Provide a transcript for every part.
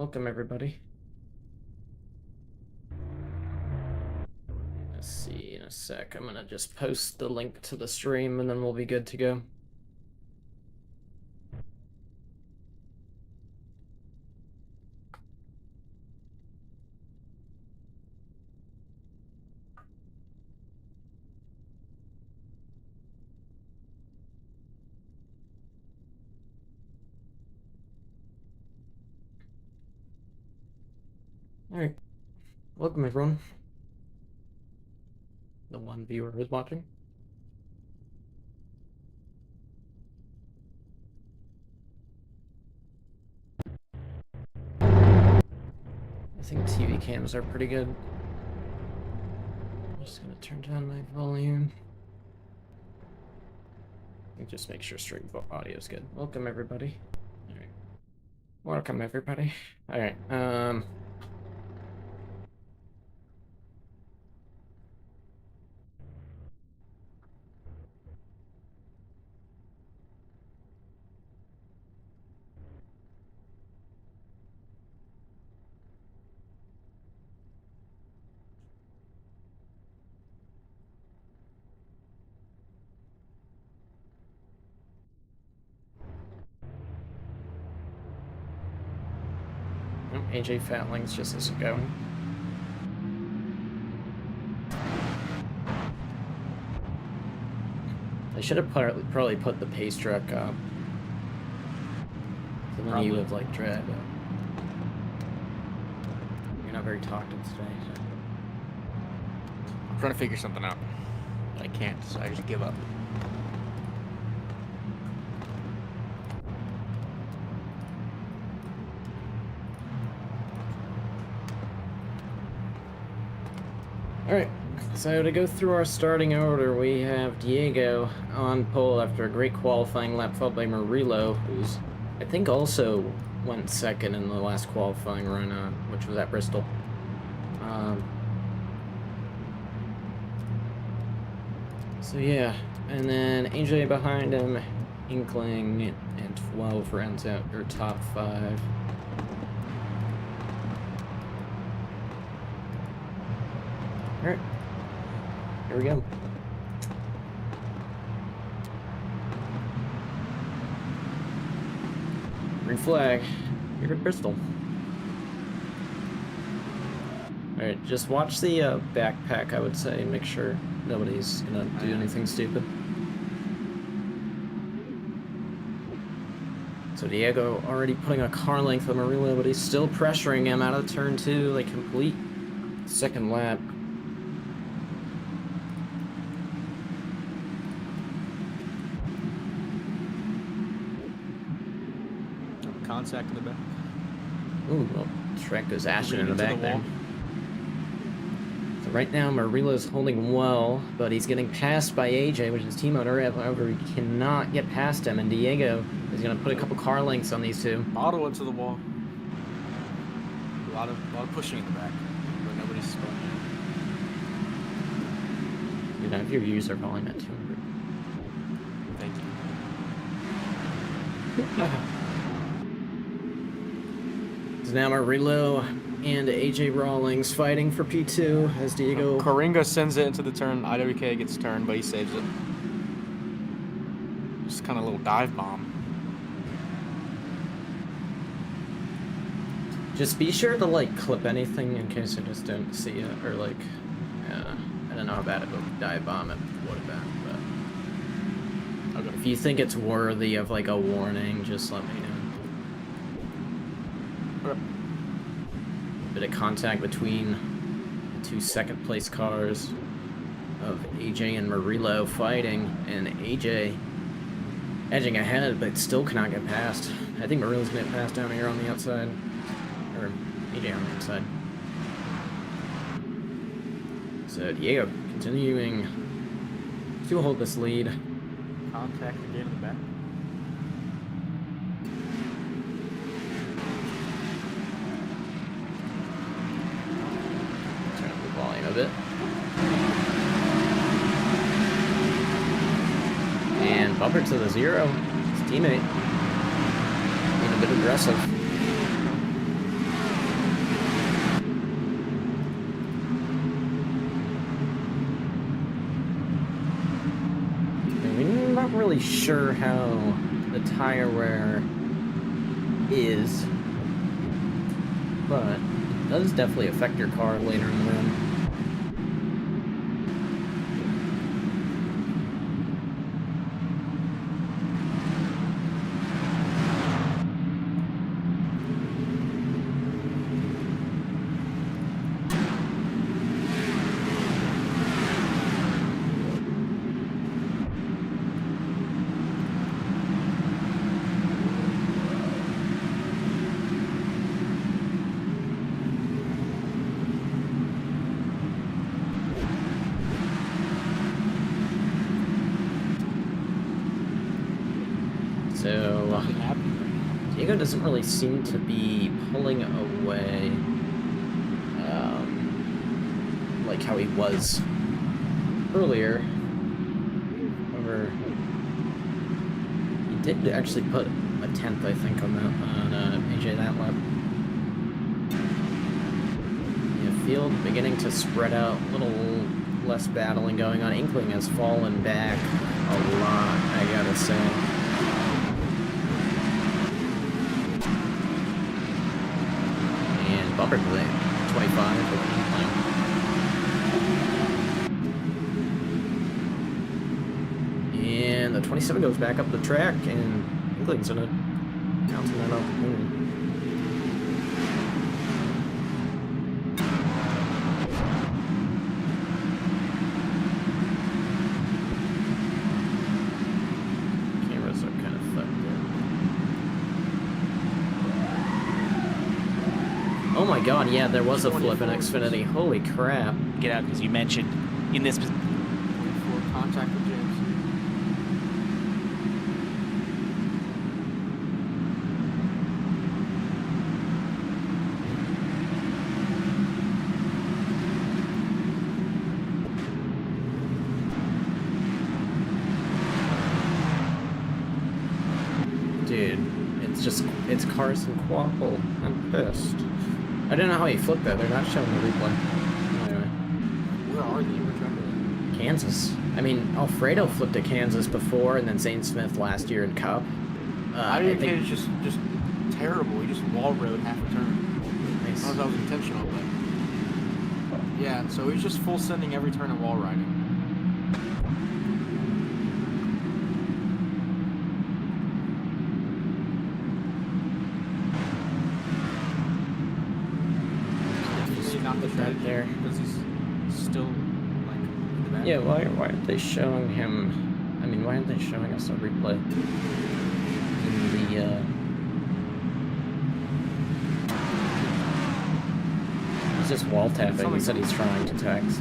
Welcome, everybody. Let's see in a sec. I'm gonna just post the link to the stream and then we'll be good to go. All right. Welcome, everyone. The one viewer who's watching. I think TV cams are pretty good. I'm just gonna turn down my volume. And just make sure stream audio is good. Welcome, everybody. All right. Welcome, everybody. All right. AJ Fatlings just isn't going. I should have probably put the pace truck up. So then you would like dread. You're not very talkative today. So. I'm trying to figure something out. But I can't, so I just give up. Alright, so to go through our starting order, we have Diego on pole after a great qualifying lap, followed by Murillo, who's, I think, also went second in the last qualifying run, which was at Bristol. So yeah, and then AJ behind him, Inkling, and 12 rounds out your top 5. Alright, here we go. Green flag, here at Bristol. Alright, just watch the backpack, I would say, and make sure nobody's gonna do anything stupid. So Diego already putting a car length on Murillo, but he's still pressuring him out of turn 2, like complete second lap. Contact in the back. Ooh, well, Shrek goes ashing in the back there. So right now, Murillo's holding well, but he's getting passed by AJ, which is team owner. However, he cannot get past him, and Diego is going to put a couple car lengths on these two. Auto into the wall. A lot of pushing in the back, but nobody's spun yet. You know, if your views are falling at 200. Thank you. So now Murillo and AJ Rawlings fighting for P2 as Diego... Coringa sends it into the turn. IWK gets turned, but he saves it. Just kind of a little dive bomb. Just be sure to, like, clip anything in case I just don't see it, or, like, I don't know how bad of a dive bomb it would have been, but... Okay. If you think it's worthy of, like, a warning, just let me know. Bit of contact between the two second-place cars of AJ and Murillo fighting, and AJ edging ahead, but still cannot get past. I think Murillo's gonna get past down here on the outside, or AJ on the inside. So Diego continuing to hold this lead. Contact again in the back. Of it. And bumper to the 0. His teammate being a bit aggressive. really sure how the tire wear is, but it does definitely affect your car later in the run. So, Nothing happening right now. Diego doesn't really seem to be pulling away like how he was earlier. However, he did actually put a 10th, I think, on AJ that lap. Yeah, field beginning to spread out, a little less battling going on. Inkling has fallen back a lot, I gotta say. Bumper delay, 25. And the 27 goes back up the track, and Inkling's gonna count that opportunity. Cameras are kind of fucked up. Oh my god, yeah, there was a flip in Xfinity. Holy crap. Get out, because you mentioned in this. 24 contact with James. Dude, it's Carson Quapple. I'm pissed. I don't know how he flipped that. They're not showing the replay. Anyway. Where are they? Which one are Kansas. I mean, Alfredo flipped at Kansas before, and then Zane Smith last year in Cup. I didn't think it's just terrible. He just wall rode half a turn. Nice. I don't know if that was intentional, but yeah. So he's just full sending every turn and wall riding. Definitely not the strategy there. because he's still like in the back. Yeah, why aren't they showing him? I mean, why aren't they showing us a replay in the? He's just wall tapping. He said he's trying to text.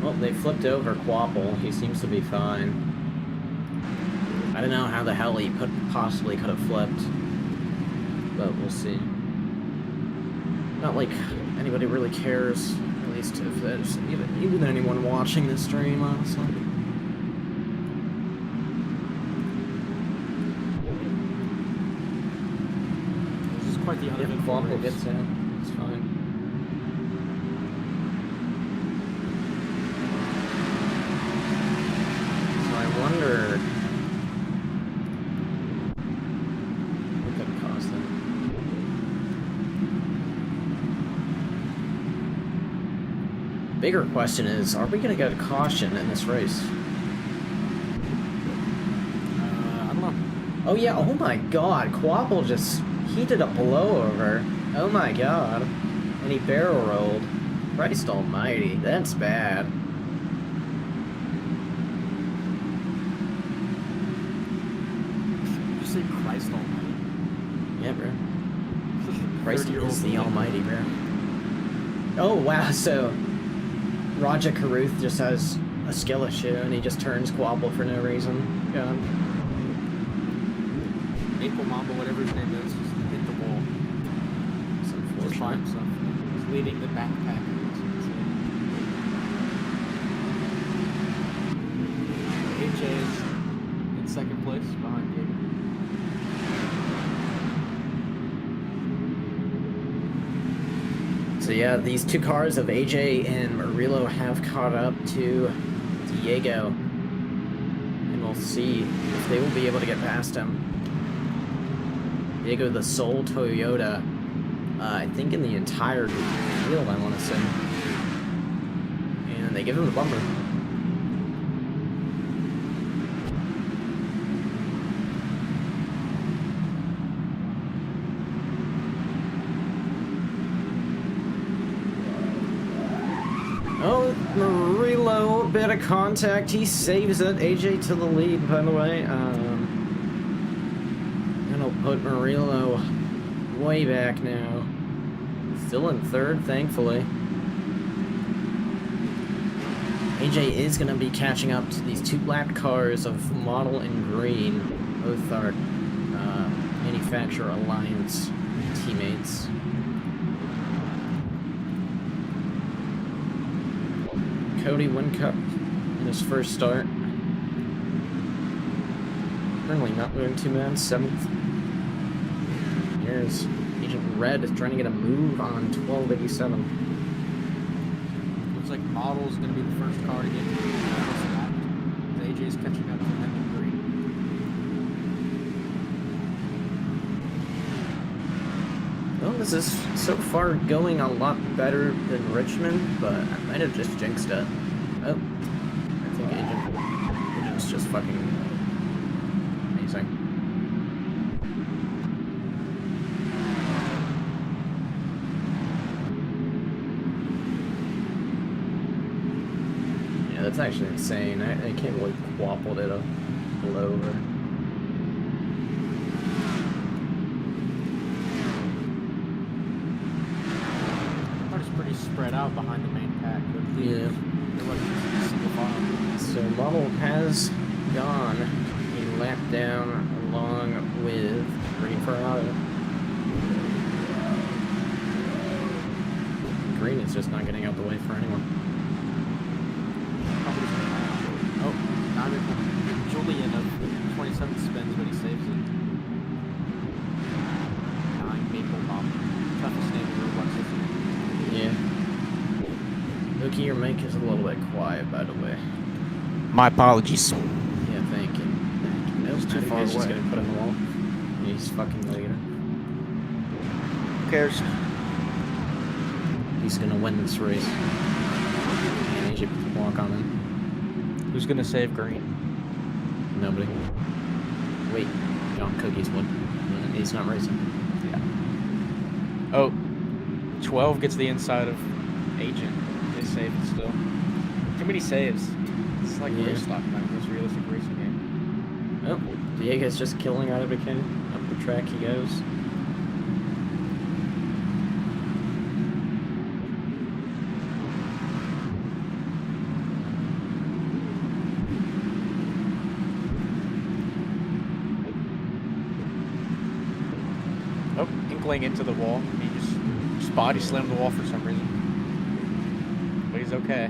Well, they flipped over Quapple. He seems to be fine. I don't know how the hell he possibly could have flipped, but we'll see. Not like anybody really cares, at least if there's even anyone watching this stream, honestly. This is quite the If uneventful Quapple race. gets in, it's fine. So I wonder what could cause that. Bigger question is, are we going to get a caution in this race? I don't know. Oh yeah, oh my god, Quapple just, he did a blowover. Oh my god. And he barrel rolled. Christ almighty, that's bad. Did you say Christ Almighty? Yeah, bro. Christ 30-year-old is the woman. almighty, bro. Oh wow, so Raja Karuth just has a skill issue and he just turns Quapple for no reason. God. Maple Mamba, whatever his name is, just hit the wall. It's Just by unfortunate. himself. He's leading the backpack. AJ is in second place behind Diego. So yeah, these two cars of AJ and Murillo have caught up to Diego. And we'll see if they will be able to get past him. Diego, the sole Toyota, I think in the entire field, I want to say. And they give him the bumper. Oh, Murillo, a bit of contact. He saves it. AJ to the lead, by the way. That'll put Murillo way back now. Still in third, thankfully. AJ is going to be catching up to these two black cars of Model and Green. Both are Manufacturer Alliance teammates. Cody Wincup in his first start. Currently not doing too bad, 7th. Here's Agent Red trying to get a move on 1287. Looks like Model's going to be the first car to get AJ's catching up to him in green. Well, this is so far going a lot better than Richmond, but I might have just jinxed it. Oh, I think Agent's just fucking amazing. Yeah, that's actually insane. I can't believe Quappled it a blow over. Spread out behind the main pack. Yeah. So Model has gone a lap down along with Green Ferrari. Green is just not getting out the way for anyone. Oh, not it. Julian of 27 spins, but he saves it. 9 Maple Bomb. Toughest name in Roblox history. Yeah. Mookie, your mic is a little bit quiet, by the way. My apologies. Yeah, thank you. Nope, too far he's just away. gonna put on the wall. He's fucking later. Who cares? He's gonna win this race. And he should walk on him. Who's going to save green? Nobody. Wait, John Cookies would. He's not racing. Yeah. Oh, 12 gets the inside of Agent. They save it still. Too many saves. It's like Yeah. race stock now. It's realistic racing game. Oh, Diego's just killing out of the can. Up the track he goes. Oh, inkling into the wall. He just body slammed the wall for some reason. But he's okay.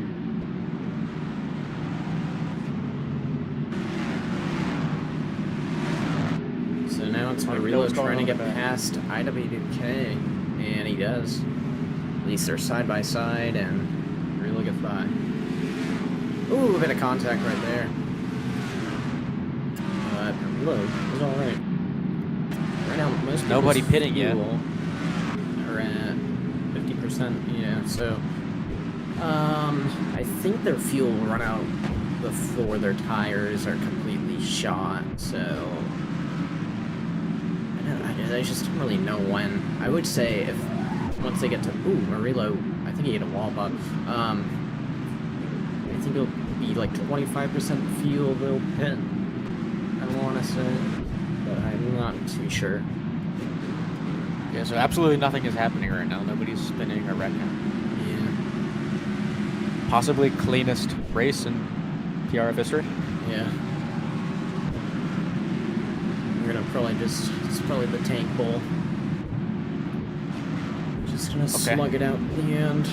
So now it's Murillo trying to get past IWK, and he does. At least they're side by side, and Murillo gets by. Ooh, a bit of contact right there. But Murillo is alright. Right now, most Nobody people's pitting yet. fuel are at 50%. Yeah, so I think their fuel will run out before their tires are completely shot. So I just don't really know when. I would say if once they get to Murillo, I think he hit a wall bug. I think it'll be like 25% fuel they'll pit. I want to say, but I'm not too sure. Yeah, so absolutely nothing is happening right now. Nobody's spinning or wrecking. Yeah. Possibly cleanest race in PRF history. Yeah. We're gonna probably it's probably the tank bowl. Just gonna slug it out in the end.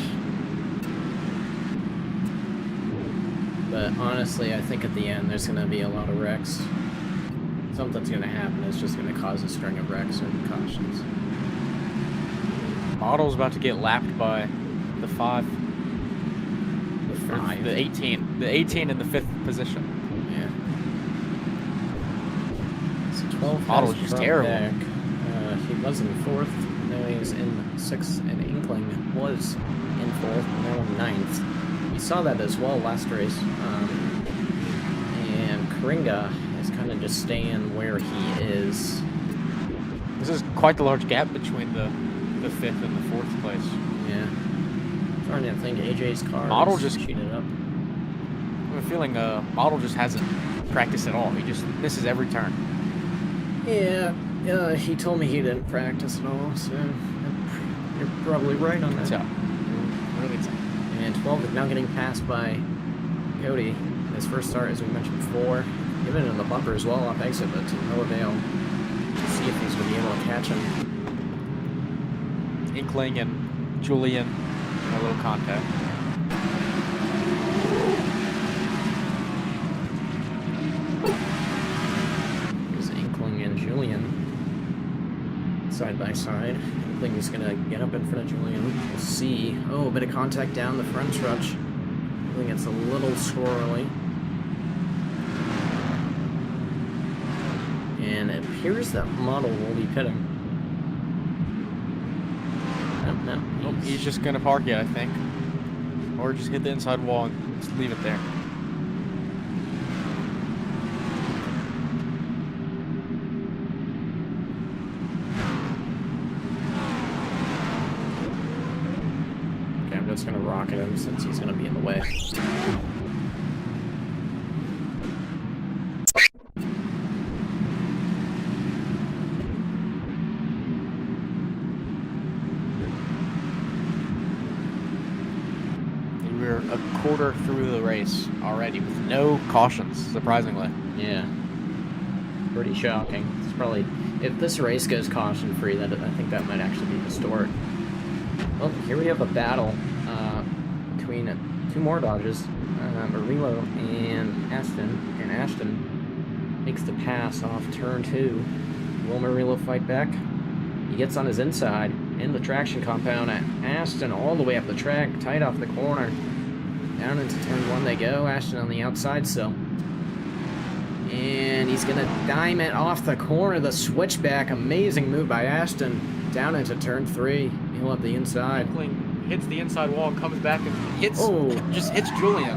But honestly, I think at the end there's gonna be a lot of wrecks. Something's gonna happen. It's just gonna cause a string of wrecks or cautions. Model's about to get lapped by the 5. The Or 5. The 18. The 18 in the 5th position. Yeah. So 12 Model has is just dropped terrible. back. He was in 4th. Now he's in 6th, and Inkling was in 4th. Now in 9th. We saw that as well last race. And Karinga is kind of just staying where he is. This is quite the large gap between the 5th and the 4th place. Yeah. Starting to think AJ's car Model is just- cheated up. I have a feeling Model just hasn't practiced at all. He just misses every turn. Yeah, he told me he didn't practice at all, so you're probably right on that. So, really tough. And 12 is now getting passed by Cody. His first start, as we mentioned before, even in the bumper as well off exit, but to no avail. To see if he's going to be able to catch him. Inkling and Julian, a little contact. Here's Inkling and Julian side by side. Inkling is going to get up in front of Julian. We'll see. Oh, a bit of contact down the front stretch. I think it's a little squirrely. And it appears that Model will be pitting. No, Nope, he's just gonna park it, I think. Or just hit the inside wall and just leave it there. Okay, I'm just gonna rocket him since he's gonna be in the way. We're a quarter through the race already with no cautions, surprisingly. Yeah. Pretty shocking. It's probably, if this race goes caution free, then I think that might actually be historic. Well, here we have a battle between two more Dodges, Murillo and Ashton. And Ashton makes the pass off turn 2. Will Murillo fight back? He gets on his inside in the traction compound at Ashton all the way up the track, tight off the corner. Down into turn 1 they go. Ashton on the outside still. And he's going to dime it off the corner, the switchback. Amazing move by Ashton. Down into turn 3. He'll have the inside. Inkling hits the inside wall, comes back and hits, Oh. just hits Julian.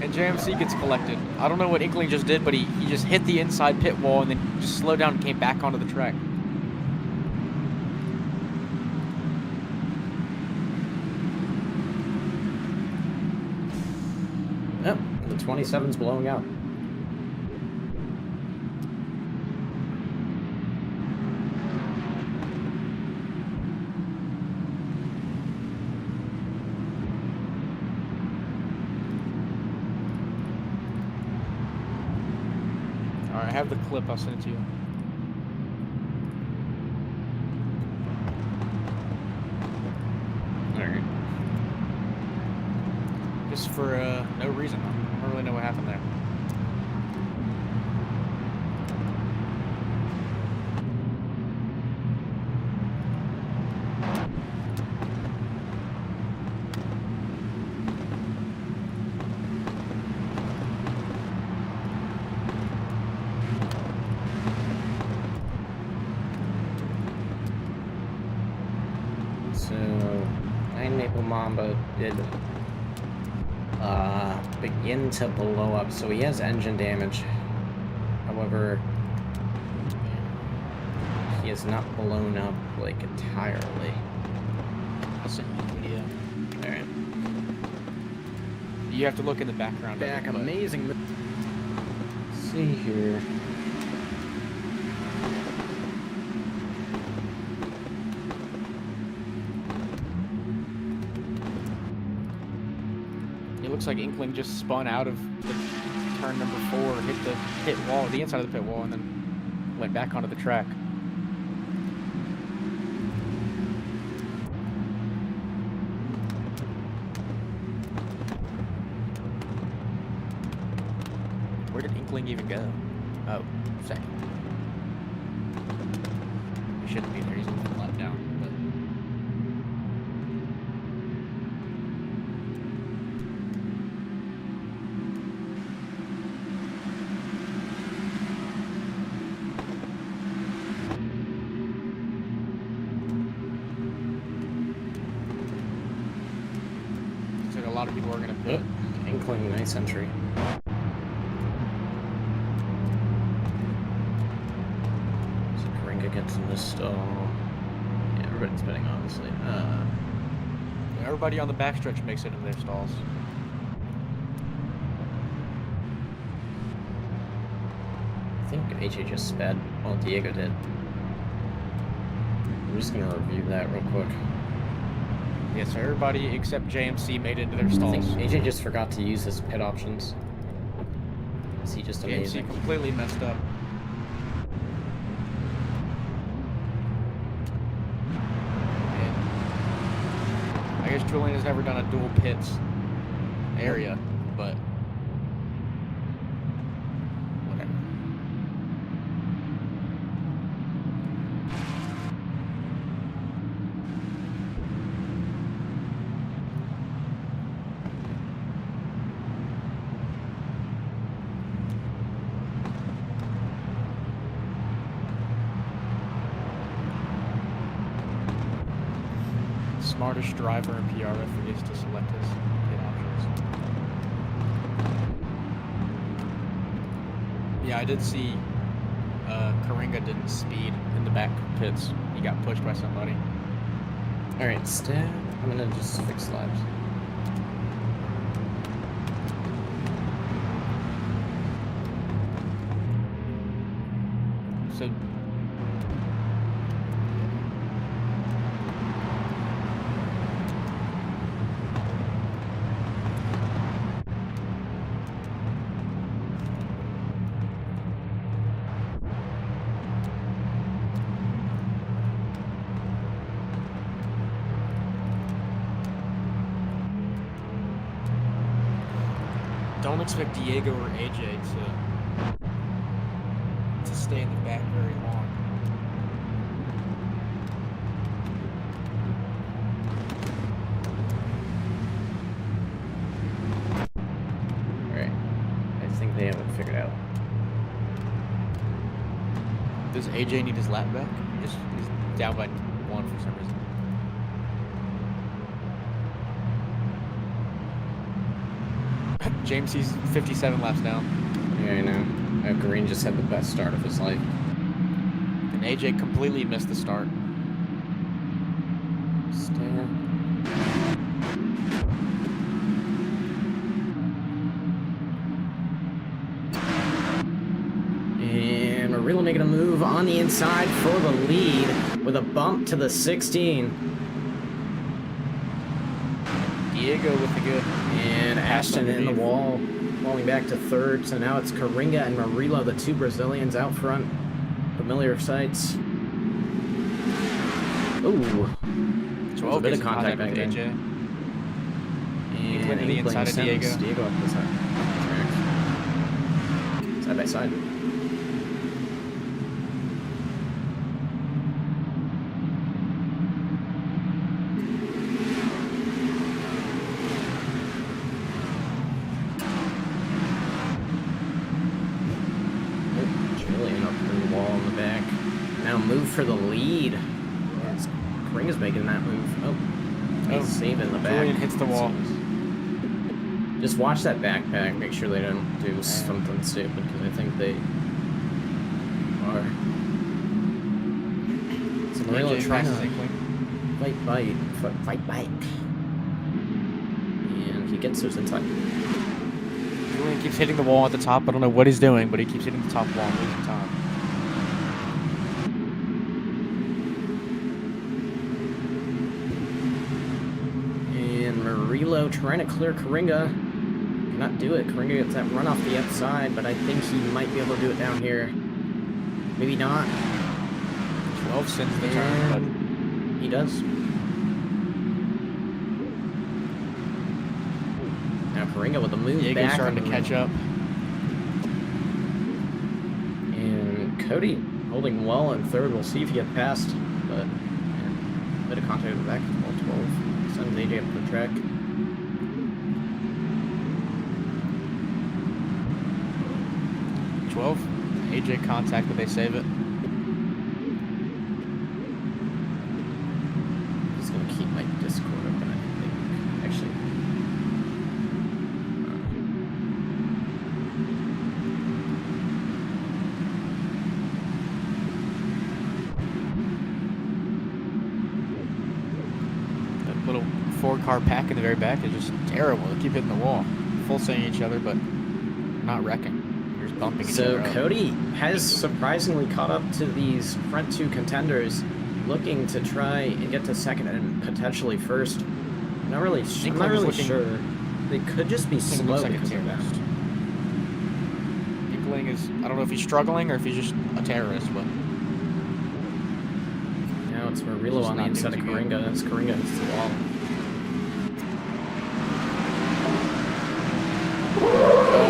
And JMC gets collected. I don't know what Inkling just did, but he just hit the inside pit wall and then just slowed down and came back onto the track. Yep, the 27's blowing out. Alright, I have the clip, I'll send it to you. Alright. Just for no reason. I don't really know what happened there. So, Nine Maple Mamba did begin to blow up, so he has engine damage. However, he is not blown up like entirely. I'll send you the video. Alright. You have to look in the background. of Back, it, but- amazing. Let's see here. It looks like Inkling just spun out of the turn number 4, hit the pit wall, the inside of the pit wall, and then went back onto the track. Where did Inkling even go? Oh, second. He shouldn't be there. He's a lap down. But lot of people are going to pit. Inkling, nice entry. So Karinga gets in this stall. Yeah, everybody's betting, honestly. Everybody on the backstretch makes it in their stalls. I think AJ just sped. Well, Diego did. I'm just gonna review that real quick. Yeah, so everybody except JMC made it into their I think stalls. AJ just forgot to use his pit options. Is he just amazing? JMC completely messed up. And I guess Julian has never done a dual pits area, but whatever. Smartest driver in PRF forgets to select his pit options. Yeah, I did see Karinga didn't speed in the back pits. He got pushed by somebody. Alright, stab. I'm gonna just fix laps. So don't expect Diego or AJ to stay in the back very long. Alright. I think they have it figured out. Does AJ need his lap back? He's down by 1 for some reason. James, he's 57 laps down. Yeah, I know. Green just had the best start of his life. And AJ completely missed the start. Stab. And Murillo making a move on the inside for the lead with a bump to the 16. Diego with the good. And Ashton in the wall, falling back to third. So now it's Karinga and Murillo, the two Brazilians out front. Familiar sights. Ooh. 12 a bit gets of contact back there. AJ. And went to the Inkling inside of sends Diego. Diego up the side. Side by side. Julian up in the wall in the back. Now move for the lead. Karinga's making that move. Oh, he's saving the back. Julian hits the wall. Just watch that backpack. Make sure they don't do something stupid, because I think they are. So Murillo AJ trying to passes Inkling. fight bite. And he gets those inside. Julian keeps hitting the wall at the top. I don't know what he's doing, but he keeps hitting the top wall and losing time. And Murillo trying to clear Karinga. Cannot do it. Karinga gets that run off the outside, but I think he might be able to do it down here. Maybe not. 12 sends the turn, And he does. Now Karinga with the move but Diego's back. starting to on- catch up. And Cody holding well in third. We'll see if he gets past, but yeah, bit of contact at the back. 12. Sends AJ up the track. AJ contact, but they save it. Just gonna keep my Discord open, I think. Actually, 4-car pack in the very back is just terrible. They keep hitting the wall. Full sending each other, but not wrecking. They're just bumping each So other up. Cody has surprisingly caught up to these front two contenders, looking to try and get to second and potentially first. Not really. I'm not really sure. They could just be slow Looks like a because of that. terrorist. Inkling is, I don't know if he's struggling or if he's just a terrorist, but Now it's Murillo Just on the not inside of doing too Coringa. As Coringa hits the wall. Oh,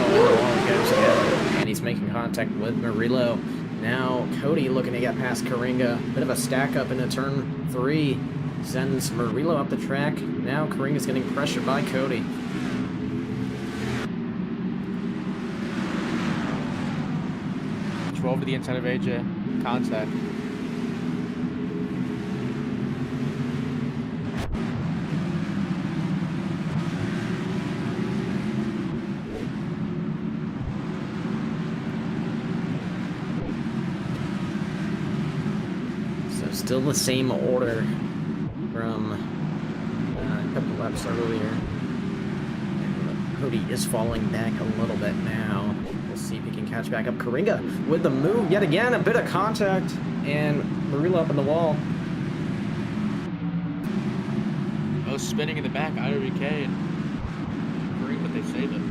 the wall goes again, and he's making contact with Murillo. Now Cody looking to get past Coringa. Bit of a stack up into turn 3. Sends Murillo up the track. Now Coringa's getting pressured by Cody. to the inside of AJ. Contact. So still the same order from a couple laps earlier. And Cody is falling back a little bit now. We'll see if he can catch back up. Coringa with the move yet again. A bit of contact. And Murillo up in the wall. Oh, spinning in the back. IWK and Green, but they saved it.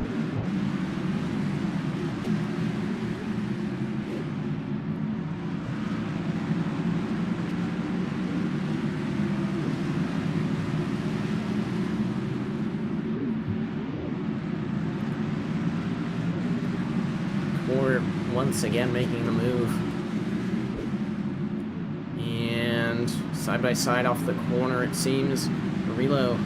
Once again making the move. And side by side off the corner it seems. Murillo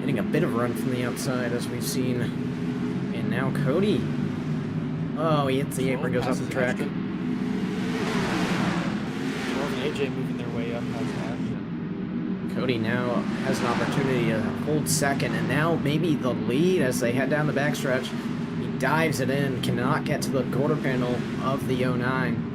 hitting a bit of run from the outside as we've seen. And now Cody. Oh, he hits the apron, goes off the track. 12 and AJ moving their way up past Ashton. Cody now has an opportunity to hold second, and now maybe the lead as they head down the backstretch. He dives it in, cannot get to the quarter panel of the 09.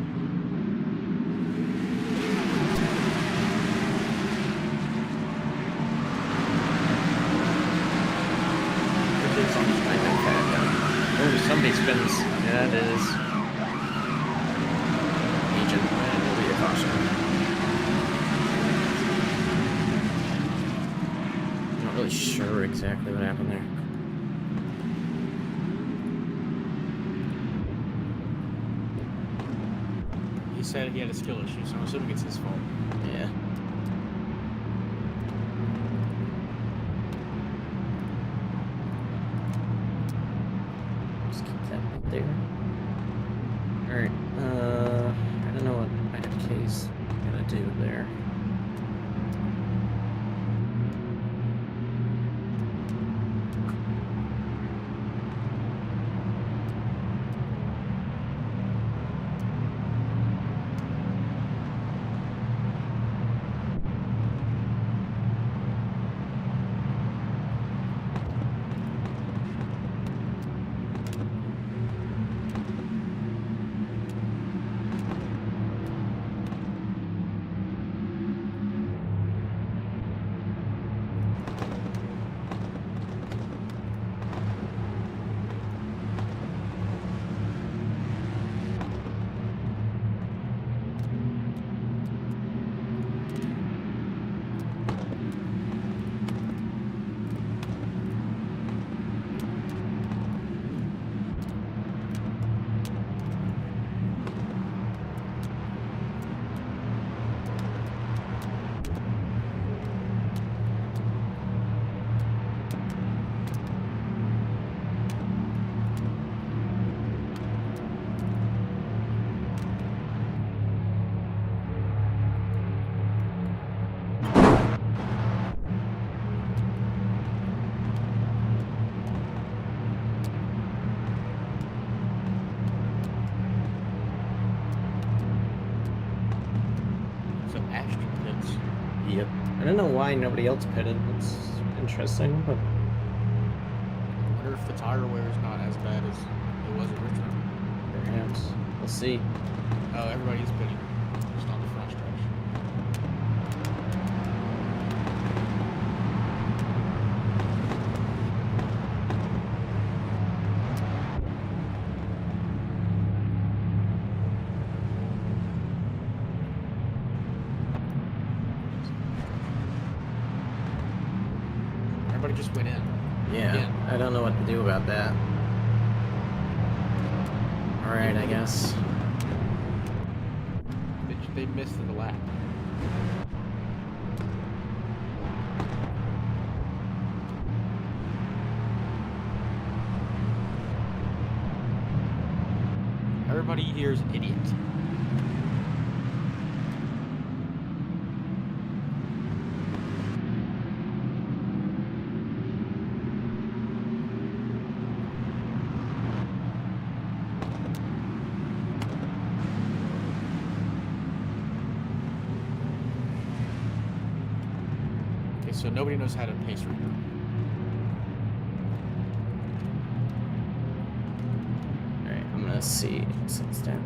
Oh, somebody spins. Yeah, it is. Agent, and will be a caution. Not really sure exactly what happened there. He said he had a skill issue, so I'm assuming it's his fault. Yeah. Just keep that right there. Alright, I don't know what IFK's gonna do there. Yep. I don't know why nobody else pitted. It's interesting, but I wonder if the tire wear is not as bad as it was at Richmond. perhaps. We'll see. Oh, everybody's pitting. Just on the front stretch. just went in. Yeah, Yeah. I don't know what to do about that. Alright, I guess. They missed the lap. Everybody here is an idiot. Okay, so nobody knows how to pace right now. Alright, I'm gonna see. Since that.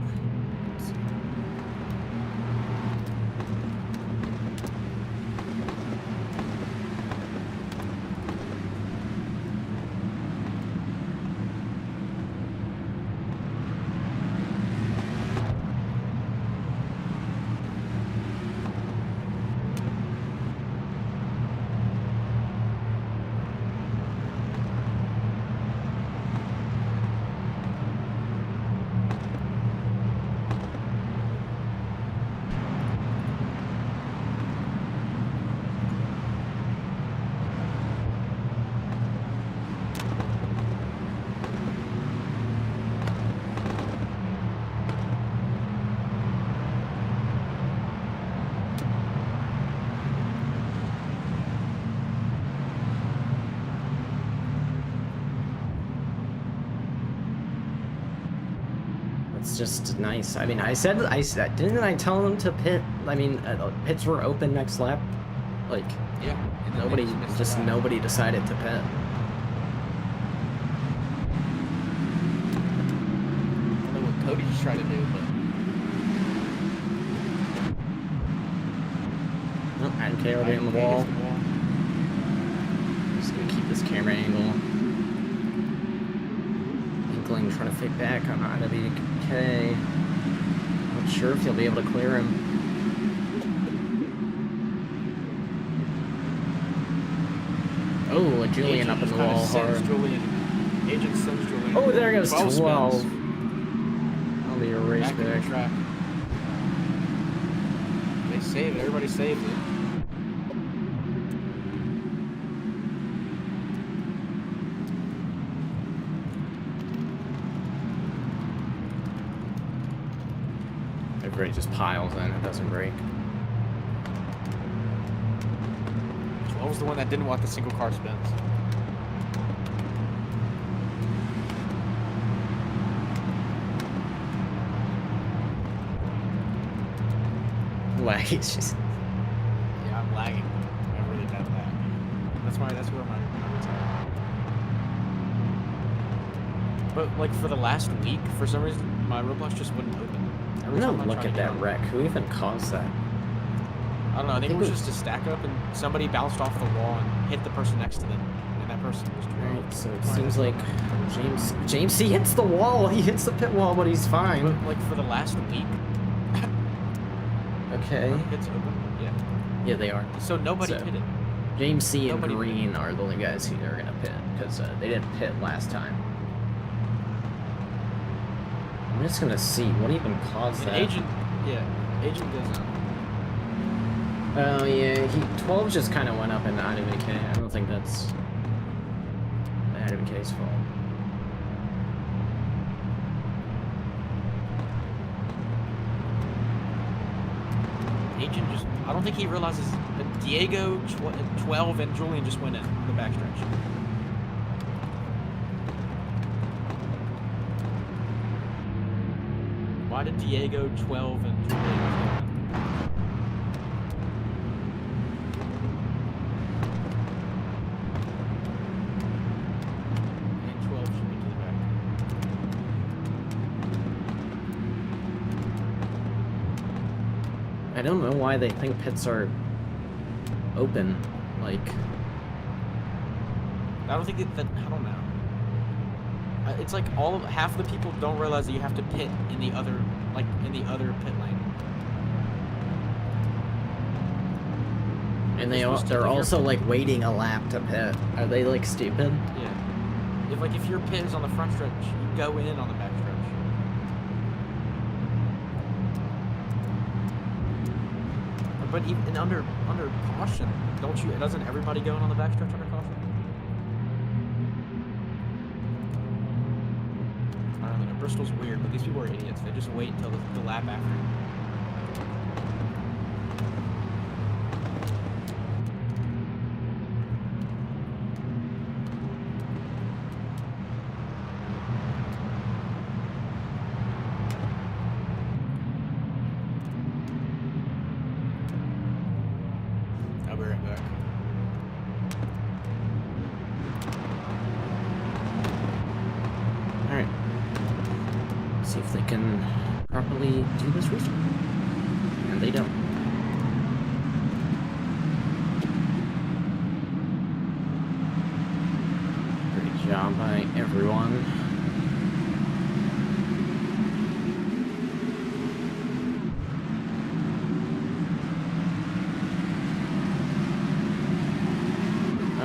It's just nice. I mean, I said, didn't I tell them to pit? I mean, pits were open next lap. Like, Yeah. and then nobody, they missed just the lap. nobody decided to pit. I don't know what Cody just tried to do, but Oh, and KOD on the Okay, wall. hits the wall. Just gonna keep this camera angle. Inkling trying to fake back on IWK. Not sure if he'll be able to clear him. Oh, Julian up in the wall hard. Agent sends Julian. Oh, there goes 12. spins. I'll be a race Back in the back. track. They saved it. Everybody saved it. Everybody just piles in, it doesn't break. 12 was the one that didn't want the single car spins. Like, it's just. Yeah, I'm lagging. I really bad lag. That's where my numbers are. But like for the last week, for some reason, my Roblox just wouldn't open. I'm Every gonna time I look try at to get that on- wreck. Who even caused that? I don't know. I think it think was it- just a stack up, and somebody bounced off the wall and hit the person next to them, and that person was drunk. Alright, so it seems like James he hits the wall. He hits the pit wall, but he's fine. But like for the last week, Okay. are the pits open? Yeah. Yeah, they are. So nobody So- pitted. James C and Nobody- Green are the only guys who are gonna pit because they didn't pit last time. I'm just gonna see what even caused And that. agent doesn't. Oh yeah, 12 just kind of went up in IWK. I don't think that's IWK's fault. Agent just. I don't think he realizes that Diego, 12, and Julian just went in the backstretch. Why did Diego, 12, and Julian just go in? And 12 should be to the back. I don't know why they think pits are open. Like, I don't think that I don't know. It's like half the people don't realize that you have to pit in the other pit lane. And You're supposed to- they're if you're- also like waiting a lap to pit. Are they like stupid? Yeah. If your pit is on the front stretch, you go in on the back stretch. But even under caution, doesn't everybody go in on the back stretch under caution? I don't know. Bristol's weird, but these people are idiots. They just wait until the lap after. I'll be right back. All right. See if they can properly do this restart. And they don't. Great job by everyone.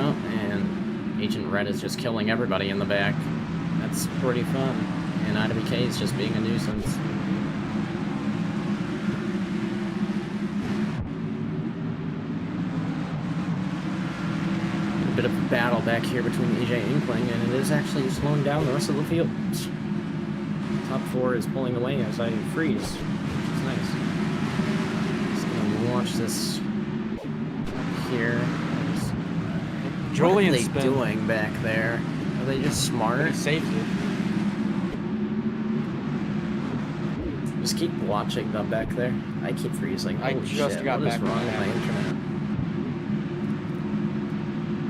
Oh, and Agent Red is just killing everybody in the back. That's pretty fun. And IWK is just being a nuisance. A bit of a battle back here between AJ and Inkling, and it is actually slowing down the rest of the field. Top 4 is pulling away as I freeze, which is nice. Just gonna launch this up here. What are Julian they spin. doing back there? Are they just smart? He saves it. Just keep watching them back there. I keep freezing. I Holy just shit, got what is back wrong on with my that. internet?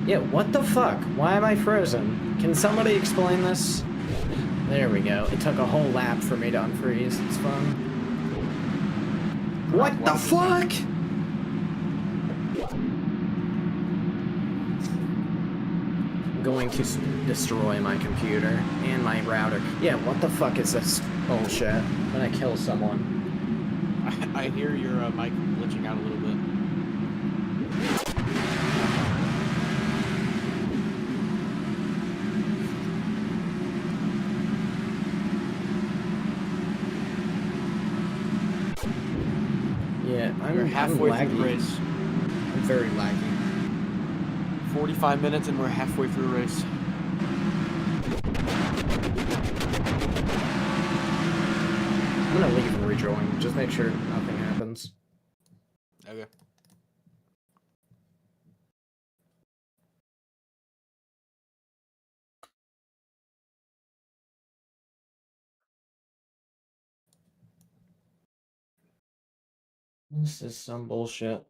Yeah, what the fuck? Why am I frozen? Can somebody explain this? There we go. It took a whole lap for me to unfreeze. It's fun. What the fuck? I'm going to destroy my computer and my router. Yeah, what the fuck is this bullshit? When I kill someone. I hear your mic glitching out a little bit. Yeah, We're halfway I'm through the laggy. race. I'm very laggy. 45 minutes and we're halfway through the race. I'm gonna leave and rejoin. Just make sure nothing happens. Okay. This is some bullshit.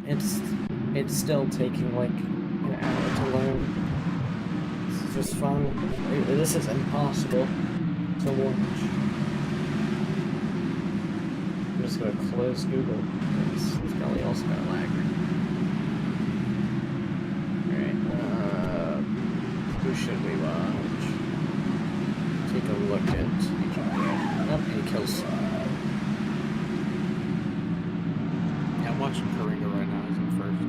It's still taking like an hour to learn. This is just fun. This is impossible to watch. I'm just gonna close Google. It's probably also gonna lag. Alright, who should we watch? Take a look at each other. Oh, he kills. Yeah, I'm watching Karinga right now. He's in first.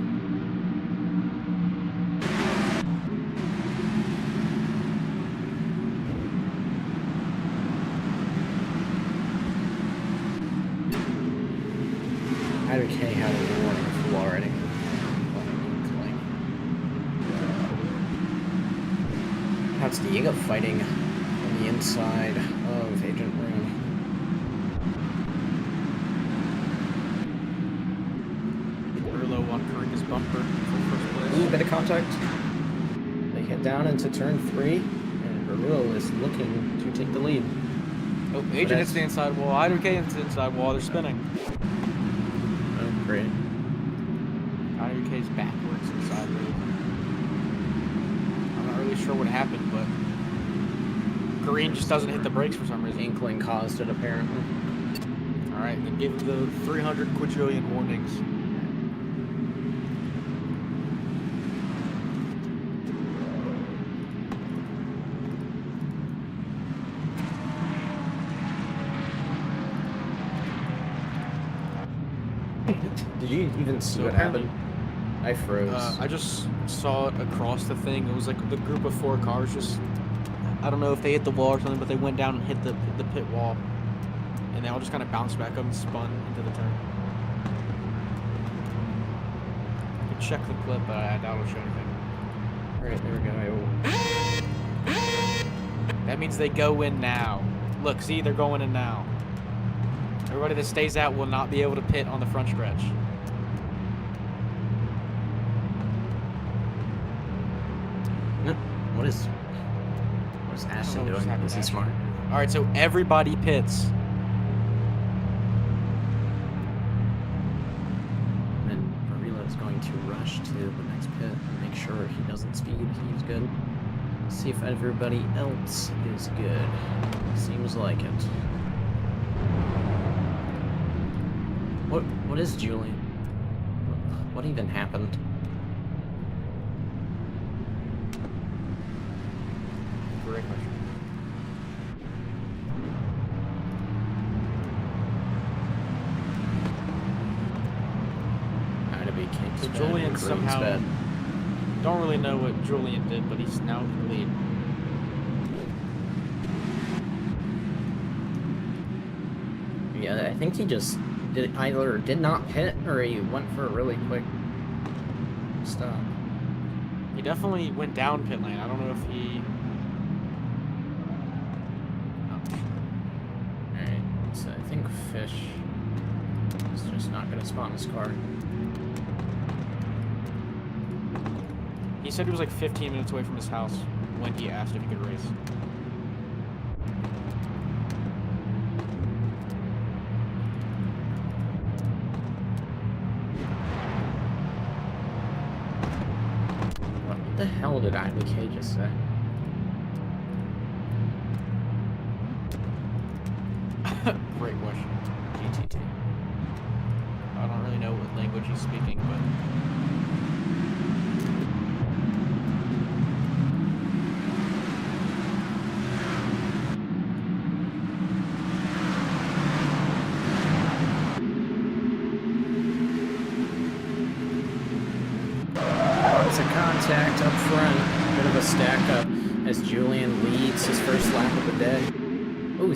IWK had a warning flew already. That's Diego fighting on the inside of Agent Rune. Urlo on Karinga's bumper for first place. Ooh, bit of contact. They head down into turn 3, and Rule is looking to take the lead. Oh, Agent hits the inside wall. IWK hits the inside wall. They're spinning. Oh, great. IWK's backwards and sideways. I'm not really sure what happened, but Kareem just doesn't hit the brakes for some reason. Inkling caused it, apparently. Alright, then give the 300 quadrillion warnings. Did you even see So what apparently- happened? I froze. I just saw it across the thing. It was like the group of 4 cars just, I don't know if they hit the wall or something, but they went down and hit the pit wall. And they all just kind of bounced back up and spun into the turn. I could check the clip, but I doubt it'll show anything. Alright, there we go. That means they go in now. Look, see, they're going in now. Everybody that stays out will not be able to pit on the front stretch. What is Ashton know what's doing? happening Is he to smart? All right, so everybody pits. And then Varela is going to rush to the next pit and make sure he doesn't speed. He's good. See if everybody else is good. Seems like it. What is Julian? What even happened? Great question. IWK So bad, Julian Kareem's somehow bad. don't really know what Julian did, but he's now in the lead. Yeah, I think he just either did not pit or he went for a really quick stop. He definitely went down pit lane. I don't know if he. Alright, so I think Fish is just not gonna spot in his car. He said he was like 15 minutes away from his house when he asked if he could race. What the hell did IBK just say? Great question. GTT. I don't really know what language he's speaking, but. Lots of contact up front. Bit of a stack up as Julian leads his first lap of the day. Ooh,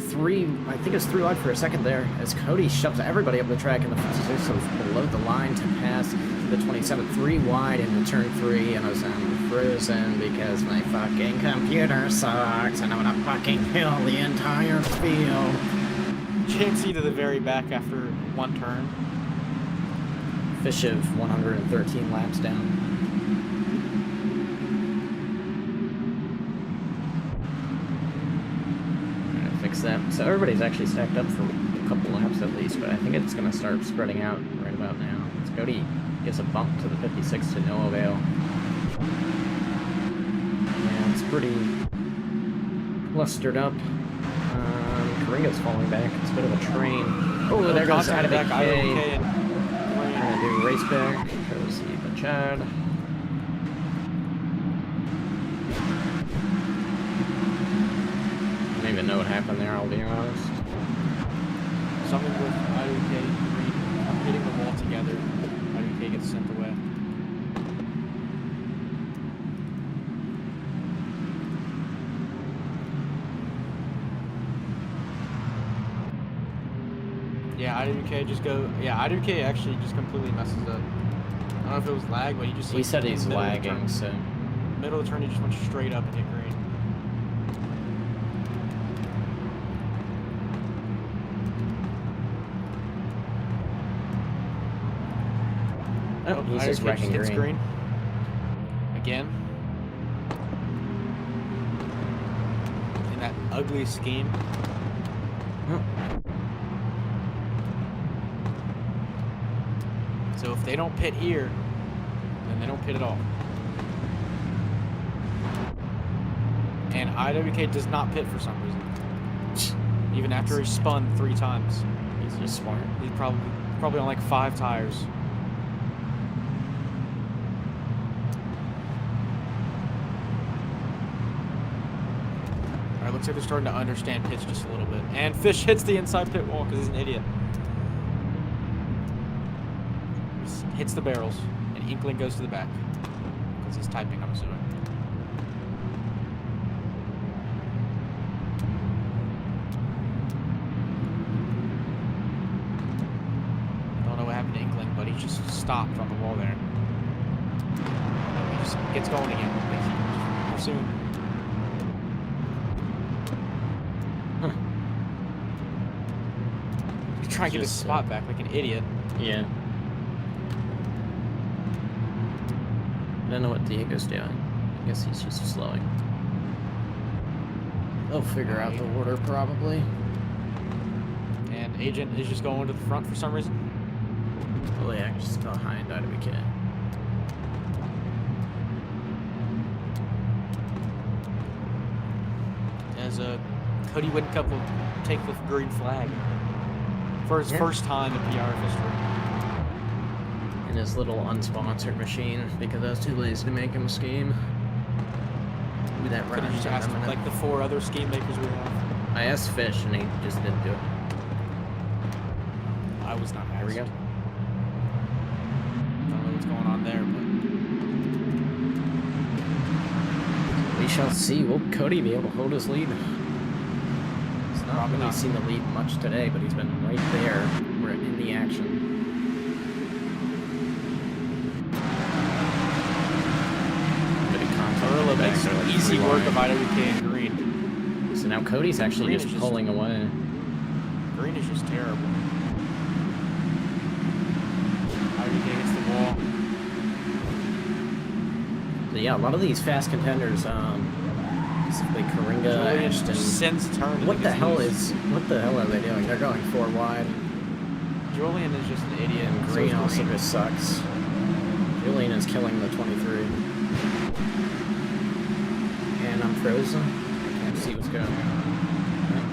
I think it's 3 wide for a second there as Cody shoves everybody up the track in the 56, so below the line to pass the 27. 3 wide into turn 3, and I'm frozen because my fucking computer sucks and I'm gonna fucking kill the entire field. Chansey to the very back after one turn. Fish of 113 laps down. Fix that. So everybody's actually stacked up for a couple laps at least, but I think it's going to start spreading out right about now. As Cody gives a bump to the 56 to no avail. Yeah, it's pretty clustered up. Karinga's falling back. It's a bit of a train. Oh, there goes Contact back, IWK, IWK. and Gonna do race back. Goes Eva Chad. I don't even know what happened there, I'll be honest. something with IWK hitting the wall together. IWK gets sent away. Yeah, IWK just go. Yeah, IWK actually just completely messes up. I don't know if it was lag, but he just. He like, said he's middle of the lagging, turn- so... Middle of the turn, he just went straight up and hit green. Oh, he's just IWK wrecking hits green. Again. In that ugly scheme. Oh. So if they don't pit here, then they don't pit at all. And IWK does not pit for some reason. Even after he spun 3 times. He's just smart. He's probably on like 5 tires. Alright, looks like they're starting to understand pits just a little bit. And Fish hits the inside pit wall because he's an idiot. hits the barrels, and Inkling goes to the back. Because he's typing, I'm assuming. I don't know what happened to Inkling, but he just stopped on the wall there. He just gets going again. Pursuing. Try and get his spot back like an idiot. Yeah. I don't know what Diego's doing. I guess he's just slowing. They'll figure out the order probably. And Agent is just going to the front for some reason. Oh yeah, just behind IWK. As Cody Whitcup will take the green flag for his first time in PR history. In his little unsponsored machine because I was too lazy to make him a scheme. Do that Could have just asked like the 4 other scheme makers we have. I asked Fish and he just didn't do it. I was not asked. There we go. Don't know what's going on there, but We shall see. Will Cody be able to hold his lead? He's not Probably really not. seen the lead much today, but he's been right there. We're in the action. Bit of contact Gorilla back makes there, like easy 3 work of wide. IWK and Green. So now Cody's actually Green just is just- pulling away. Green is just terrible. IWK hits the wall. But yeah, a lot of these fast contenders, specifically Karinga, Julian Ashton. sends turn. What the hell are they doing? They're going 4 wide. Julian is just an idiot. And So Green is also just sucks. Julian is killing the 23. And I'm frozen. I can't see what's going on.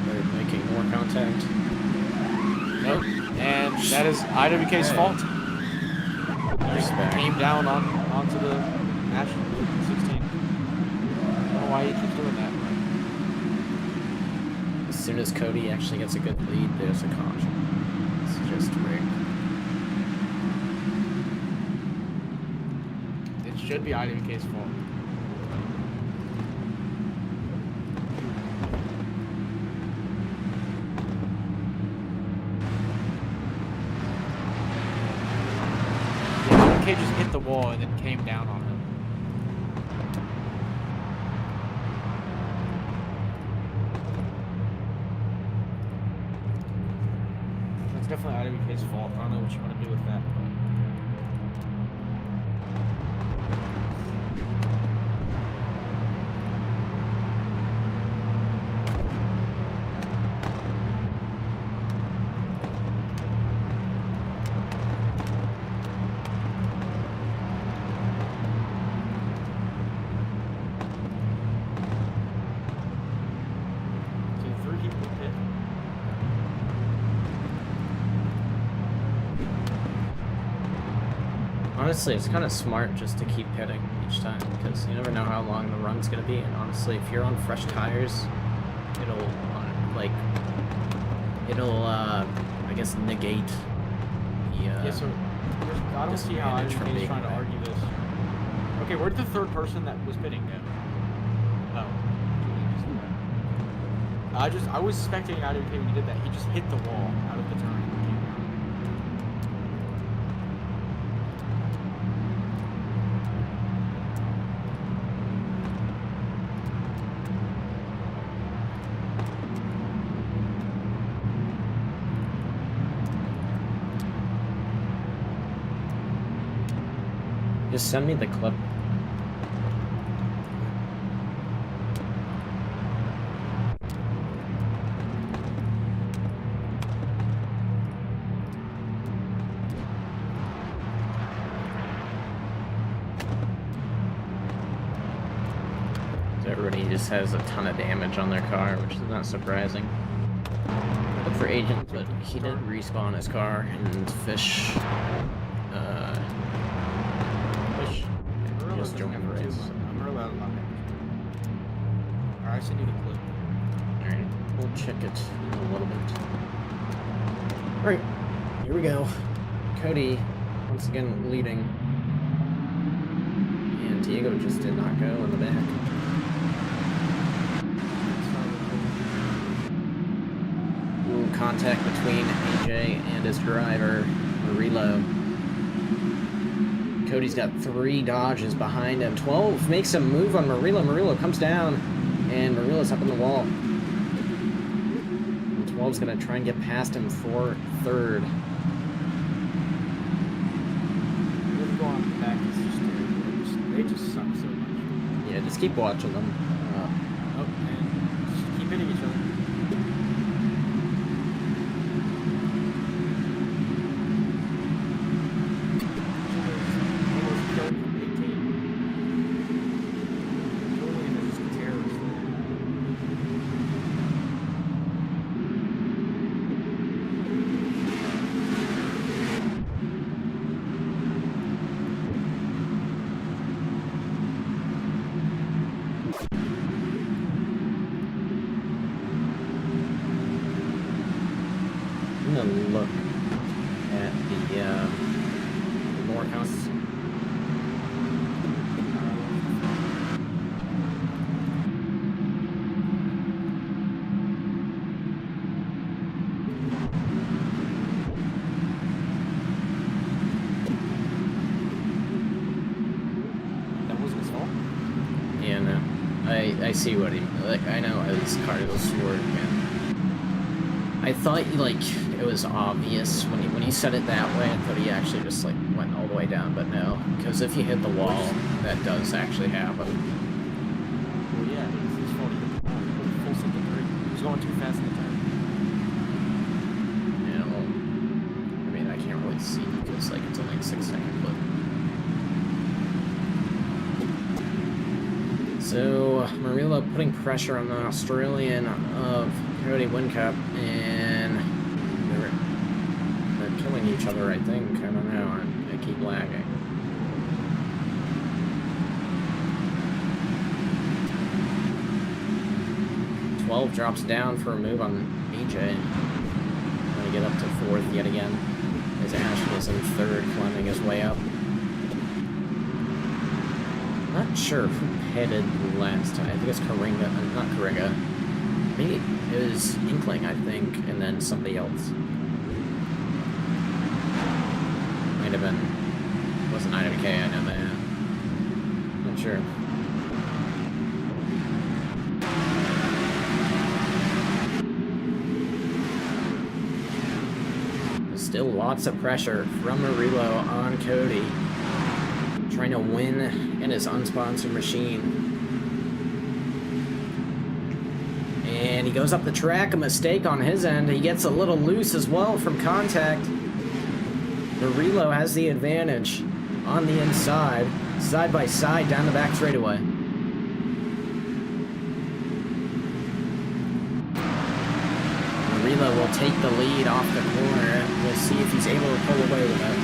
They're making more contact. Nope. And that is IWK's Okay. fault. Just Respect. came down onto the National 16. I don't know why he keeps doing that. As soon as Cody actually gets a good lead, there's a caution. It's just rigged. It should be IWK's fault. IWK just hit the wall and then came down on him. That's definitely IWK's fault. I don't know what you want to do with that. But... So 3 people hit. Honestly, it's kind of smart just to keep hitting each time because you never know how long the run's gonna be. And honestly, if you're on fresh tires, it'll I guess negate the Yeah, so I don't see how disadvantage from IWK is being trying to there. argue this. Okay, where'd the 3rd person that was pitting go? Oh. I was spectating IWK when he did that. He just hit the wall out of the turn and came down. Just send me the clip. So everybody just has a ton of damage on their car, which is not surprising. Look for Agent, but he did respawn his car, and Fish, Gorilla just doesn't joined have the to do race. much. I'm really out of luck. Alright, I send you the clip. Alright, we'll check it in a little bit. Alright, here we go. Cody on once again leading. And Diego just did not go in the back. Ooh, contact between AJ and his driver, Murillo. Cody's got 3 Dodges behind him. 12 makes a move on Murillo. Murillo comes down, and Murillo's up in the wall. And 12's going to try and get past him for 3rd. Go on back. It's just terrible. They just suck so much. Yeah, just keep watching them. Oh, and just keep hitting each other. Almost killed from 18. Julian is just a terrorist. I'm going to look at the Morehouse. That wasn't his fault. Yeah, no. I see what he, like, I know how these cars work, and I thought, like, it was obvious when he said it that way. I thought he actually just, like, went all the way down, but no. Because if you hit the wall, that does actually happen. Well, yeah, it's his fault. He hit the wall. He went full set to 3. He was going too fast in the turn. Yeah, well, I mean, I can't really see because, like, it's only a 6-second clip. So, Murillo putting pressure on the Australian of Cody Whincup, and they're killing each other, I think. I don't know. They keep lagging. Twelve drops down for a move on AJ. Trying to get up to 4th yet again, as Ashton is in 3rd, climbing his way up. Not sure who headed last time. I think it's Karinga. Not Karinga. Maybe it was Inkling, I think, and then somebody else. Might have been. It wasn't IWK, I know that. Not sure. There's still lots of pressure from Murillo on Cody. Trying to win in his unsponsored machine. And he goes up the track, a mistake on his end. He gets a little loose as well from contact. Murillo has the advantage on the inside, side by side down the back straightaway. Murillo will take the lead off the corner. We'll see if he's able to pull away with it.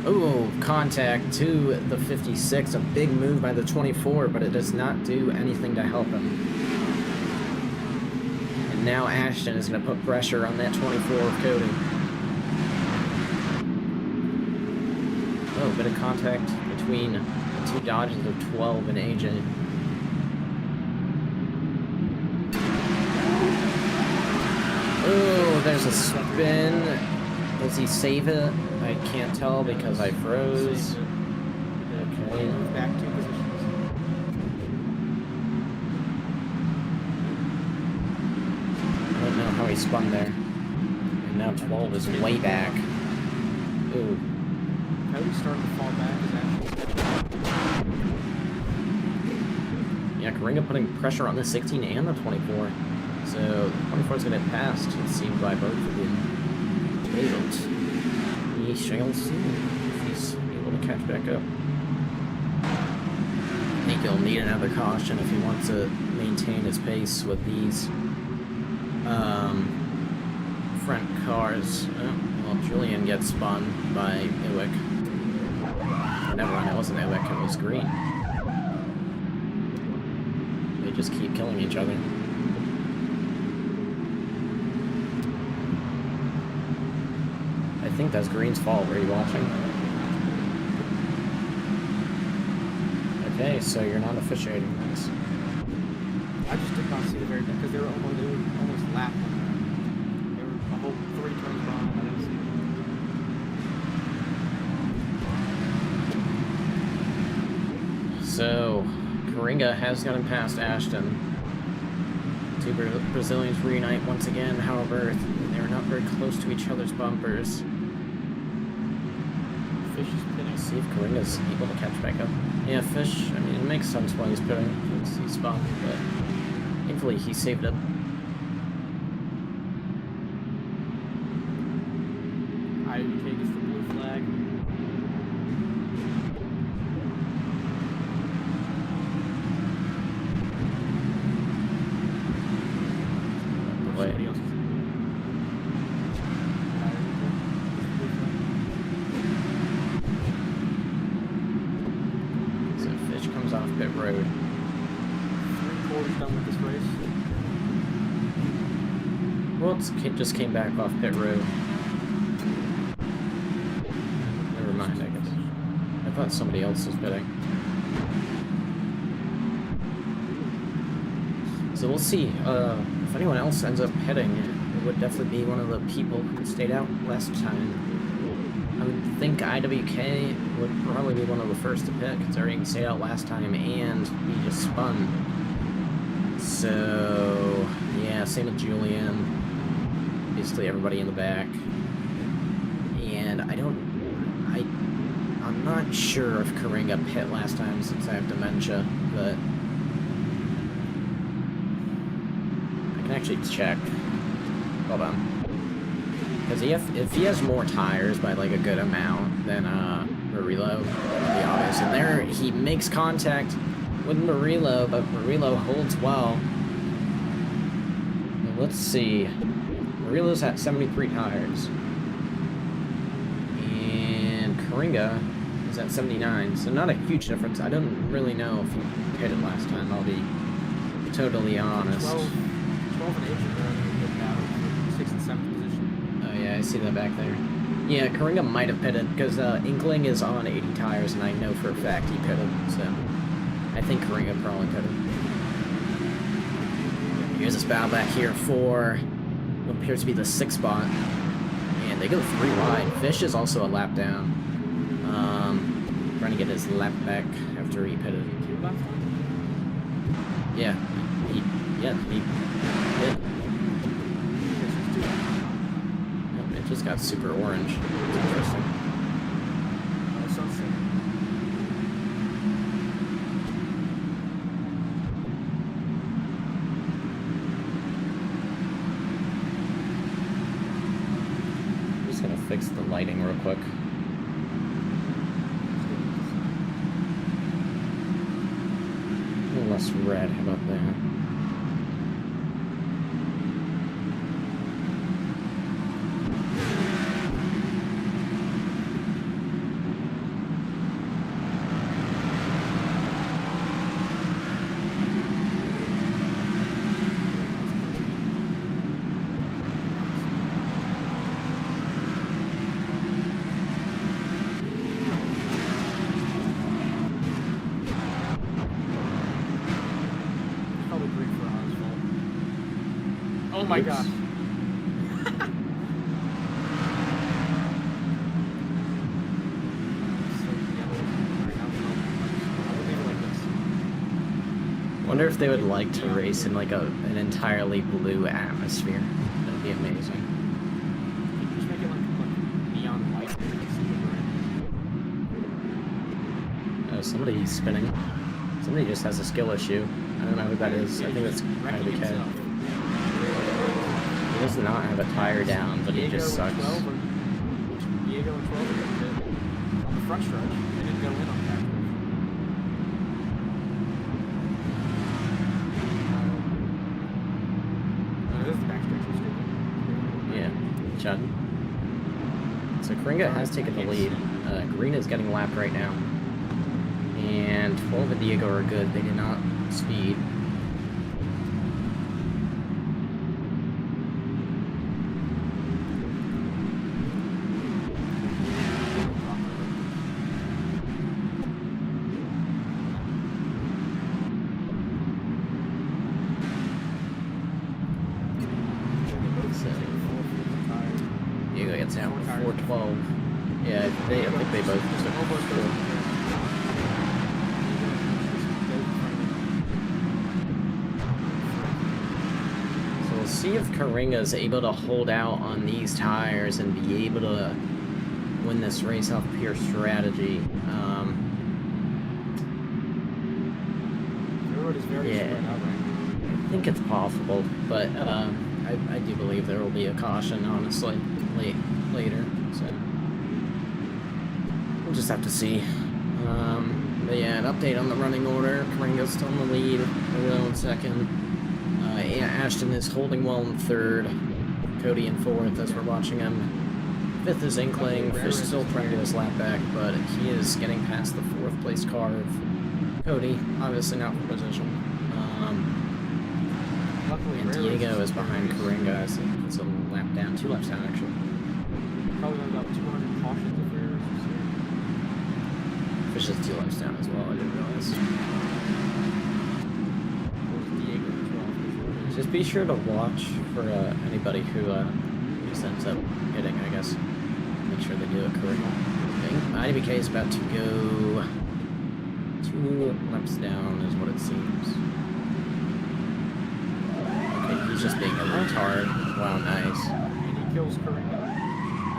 Oh, contact to the 56. A big move by the 24, but it does not do anything to help him. And now Ashton is going to put pressure on that 24 of Cody. Oh, a bit of contact between the 2 Dodges of 12 and AJ. Oh, there's a spin. Does he save it? I can't tell because I froze. Okay. Back 2 positions. I don't know how he spun there. And now 12 is way back. Ooh. Cody's starting to fall back. Is actually. Yeah, Karinga putting pressure on the 16 and the 24. So the 24 is going to get passed, it seems, by both of them. We shall see if he's able to catch back up. I think he'll need another caution if he wants to maintain his pace with these front cars. Oh, well, Julian gets spun by Iwick. Never mind, it wasn't Iwick, it was Green. just keep killing each other. I think that's Green's fault. Were you watching? Okay, so you're not officiating this. I just did not see the very because they were almost lapped. They were a whole 3 turns behind. I didn't see it. So, Coringa has gotten past Ashton. Two Brazilians reunite once again, however, they're not very close to each other's bumpers. Fish is pitting. See if Coringa's able to catch back up. Yeah, Fish, I mean, it makes sense why he's pitting. He's spun, but thankfully he saved up. IWK gets the blue flag. Wait. Somebody else is So Fish comes off pit road. 3/4 done with this race. Well, it just came back off pit road. Never mind, I guess. I thought somebody else was pitting. So we'll see. If anyone else ends up pitting, it would definitely be one of the people who stayed out last time. I would think IWK would probably be one of the first to pit, considering he stayed out last time and he just spun. So, yeah, same with Julian. Basically everybody in the back. And I'm not sure if Coringa pit last time since I have dementia, but I can actually check. Hold on. Because if he has more tires by like a good amount than Murillo, it would be obvious. And there he makes contact with Murillo, but Murillo holds well. Now, let's see. Murillo's at 73 tires. And Coringa is at 79, so not a huge difference. I don't really know if he pitted last time, I'll be totally honest. 12 and 8 are in a good battle for 6th and 7th position. Oh yeah, I see that back there. Yeah, Coringa might have pitted, because Inkling is on 80 tires, and I know for a fact he pitted, so I think Coringa probably pitted. Here's this battle back here for what appears to be the 6th spot, and they go 3 wide. Fish is also a lap down. Trying to get his lap back after he pitted. Yeah, he pit. It just got super orange. It's interesting. I'm just gonna fix the lighting real quick. A little less red, how about that? Oh my god. Wonder if they would like to race in like an entirely blue atmosphere. That'd be amazing. Just make it like neon white. Oh, somebody's spinning. Somebody just has a skill issue. I don't know who that is. I think it's IWK. He does not have a tire down, but he just sucks. Diego and 12 are on the front stretch. They didn't go in on the back stretch. This is the back stretch. Yeah, Chud. So Coringa has taken the lead. Green is getting lapped right now. And 12 and Diego are good. They did not speed. It's out Four with tires. 412. Yeah, I think they both Just took almost four. So we'll see if Karinga's able to hold out on these tires and be able to win this race off pure strategy. Everybody's very Yeah. spread out right now. I think it's possible, but I do believe there will be a caution, honestly, later. So we'll just have to see. But yeah, an update on the running order. Karinga's still in the lead. Murillo in second. Ashton is holding well in third. Cody in fourth as we're watching him. Fifth is Inkling. Fish still trying to get his lap back, but he is getting past the fourth place car of Cody. Obviously not for position. Luckily, And Rare Diego Race is behind Karinga. So it's a lap down, 2 laps down actually. Probably got about 200 cautions if Rare Race was here. Fish is 2 laps down as well. I didn't realize. Where's Diego as well? 'Cause Rare Race- Just be sure to watch for anybody who just ends up hitting, I guess. Make sure they do it correctly. I think IDBK is about to go 2 laps down, is what it seems. Okay, he's just being a retard. Wow, nice. And he kills Karinga.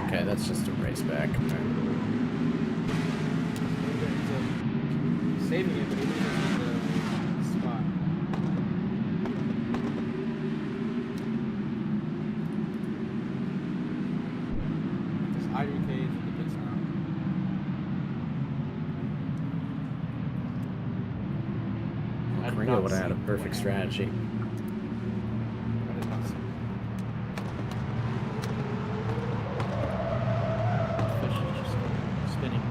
Okay, that's just a race back. Karinga ends up saving it, but he loses the spot. This IDK is in the pits now. I did Karinga not would have had a see perfect what strategy. I did not see. Fish is just spinning.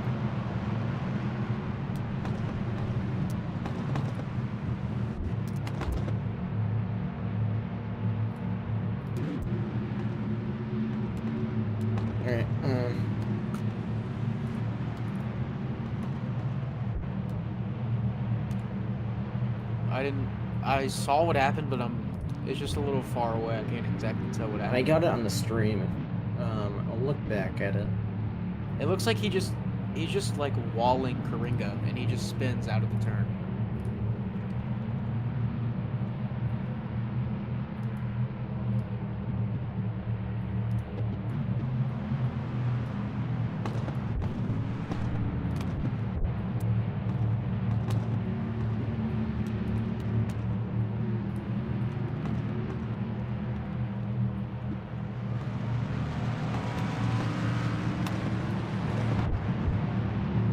Alright, I saw what happened, but it's just a little far away. I can't exactly tell what I happened. got it on the stream. I'll look back at it. It looks like he's just like walling Karinga, and he just spins out of the turn.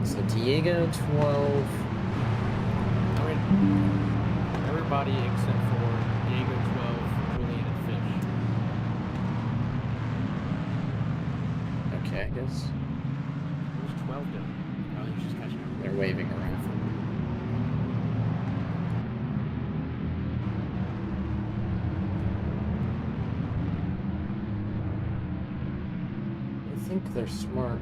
So Diego 12. I mean, everybody except for Diego 12, Julian, and Fish. Okay, I guess Where's 12 doing? Oh, he's just catching up. they're waving around. I think they're smart.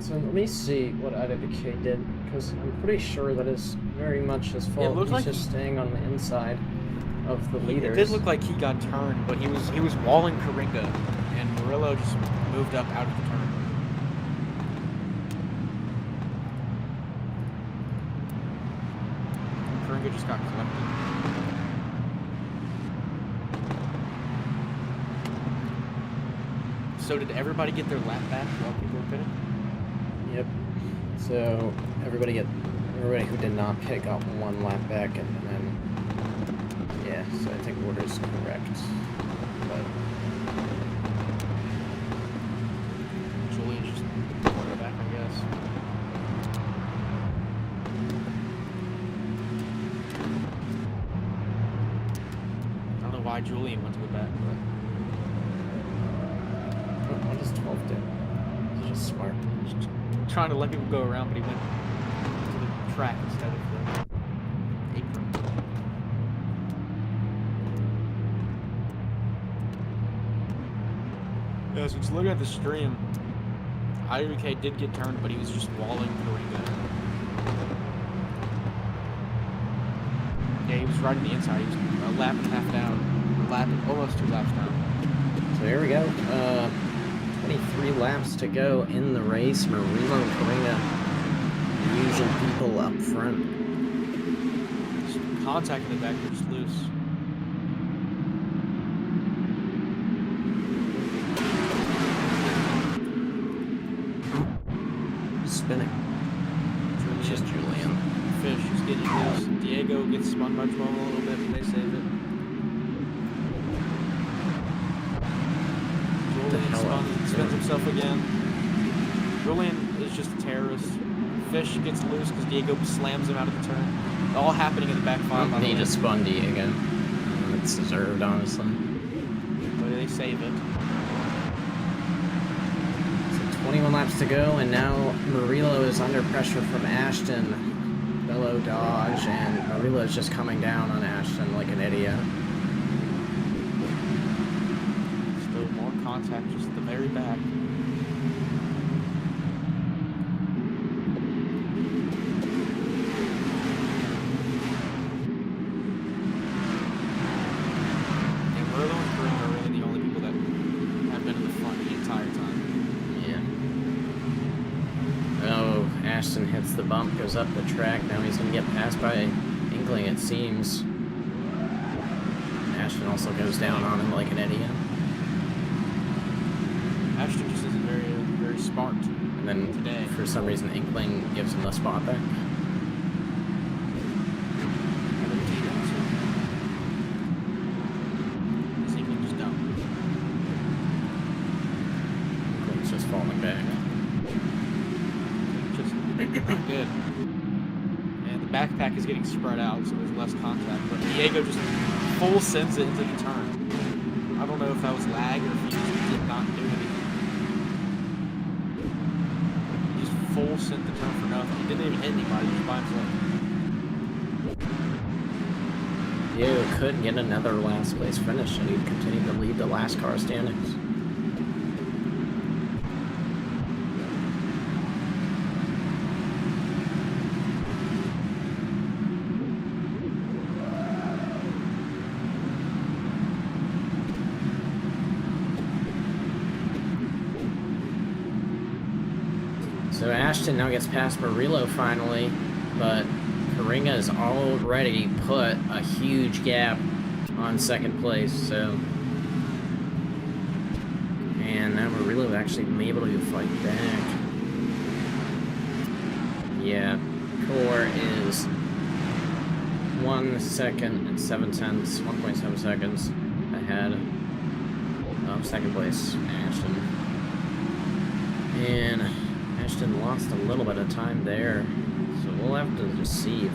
So let me see what IWK did, because I'm pretty sure that is very much his fault. looked He's like just staying on the inside of the It leaders. did look like he got turned, but he was walling Karinga, and Murillo just moved up out of the turn. And Karinga just got collected. So did everybody get their lap back while people were pitting? Yep. So everybody who did not pit got 1 lap back, and then yeah. So I think order's correct. But Julian's just going back, I guess. I don't know why Julian went to the back, but what does 12 do? He's just smart. just trying to let people go around, but he went to the track instead of the apron. Yeah, so just looking at the stream, IWK did get turned, but he was just walling Karinga. Yeah, he was right on the inside. He was a lap and a half down. Almost 2 laps down. So here we go. 23 laps to go in the race. Murillo and Karinga using people up front. Just contact in the back, they're just loose. Spinning. It's just Julian. Fish is getting loose. Diego gets spun by Jamal a little bit, but they save it. Julian spins himself again. Julian is just a terrorist. Fish gets loose because Diego slams him out of the turn. All happening in the back five. He just spun Diego. It's deserved, honestly. But they save it. 21 laps to go, and now Murillo is under pressure from Ashton. Bello dodge, and Murillo is just coming down on Ashton like an idiot. Still more contact just at the very back. And Murillo and Karim are really the only people that have been in the front the entire time. Oh, Ashton hits the bump, goes up the track. Now he's going to get passed by Inkling, it seems. Ashton also goes down on him like an idiot. Ashton just isn't very smart. And then, Today. for some reason, Inkling gives him the spot back. Just dumb. Inkling's just falling back. Just good. And the backpack is getting spread out, so there's less contact. But Diego just full sends it into the turn. I don't know if that was lag or if he just did not do anything. He just full sent the turn for nothing. He didn't even hit anybody, just by himself. Diego could get another last place finish, and he'd continue to lead the last car standings. So Ashton now gets past Murillo finally, but Karinga has already put a huge gap on second place, so... And now Murillo actually been able to fight back. Yeah, Core is 1 second and 7/10, 1.7 seconds ahead of second place Ashton. And Ashton lost a little bit of time there, so we'll have to just see if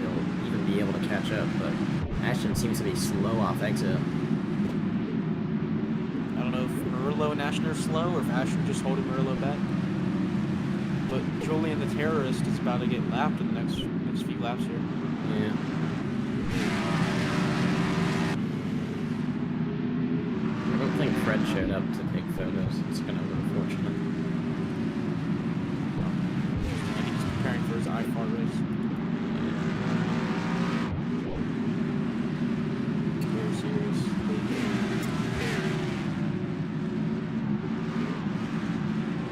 he'll even be able to catch up, but Ashton seems to be slow off exit. I don't know if Murillo and Ashton are slow or if Ashton just holding Murillo back. But Julian the terrorist is about to get lapped in the next few laps here. Yeah. I don't think Fred showed up to take photos. It's kind of unfortunate. Maybe he's preparing for his IFAR race. Very serious.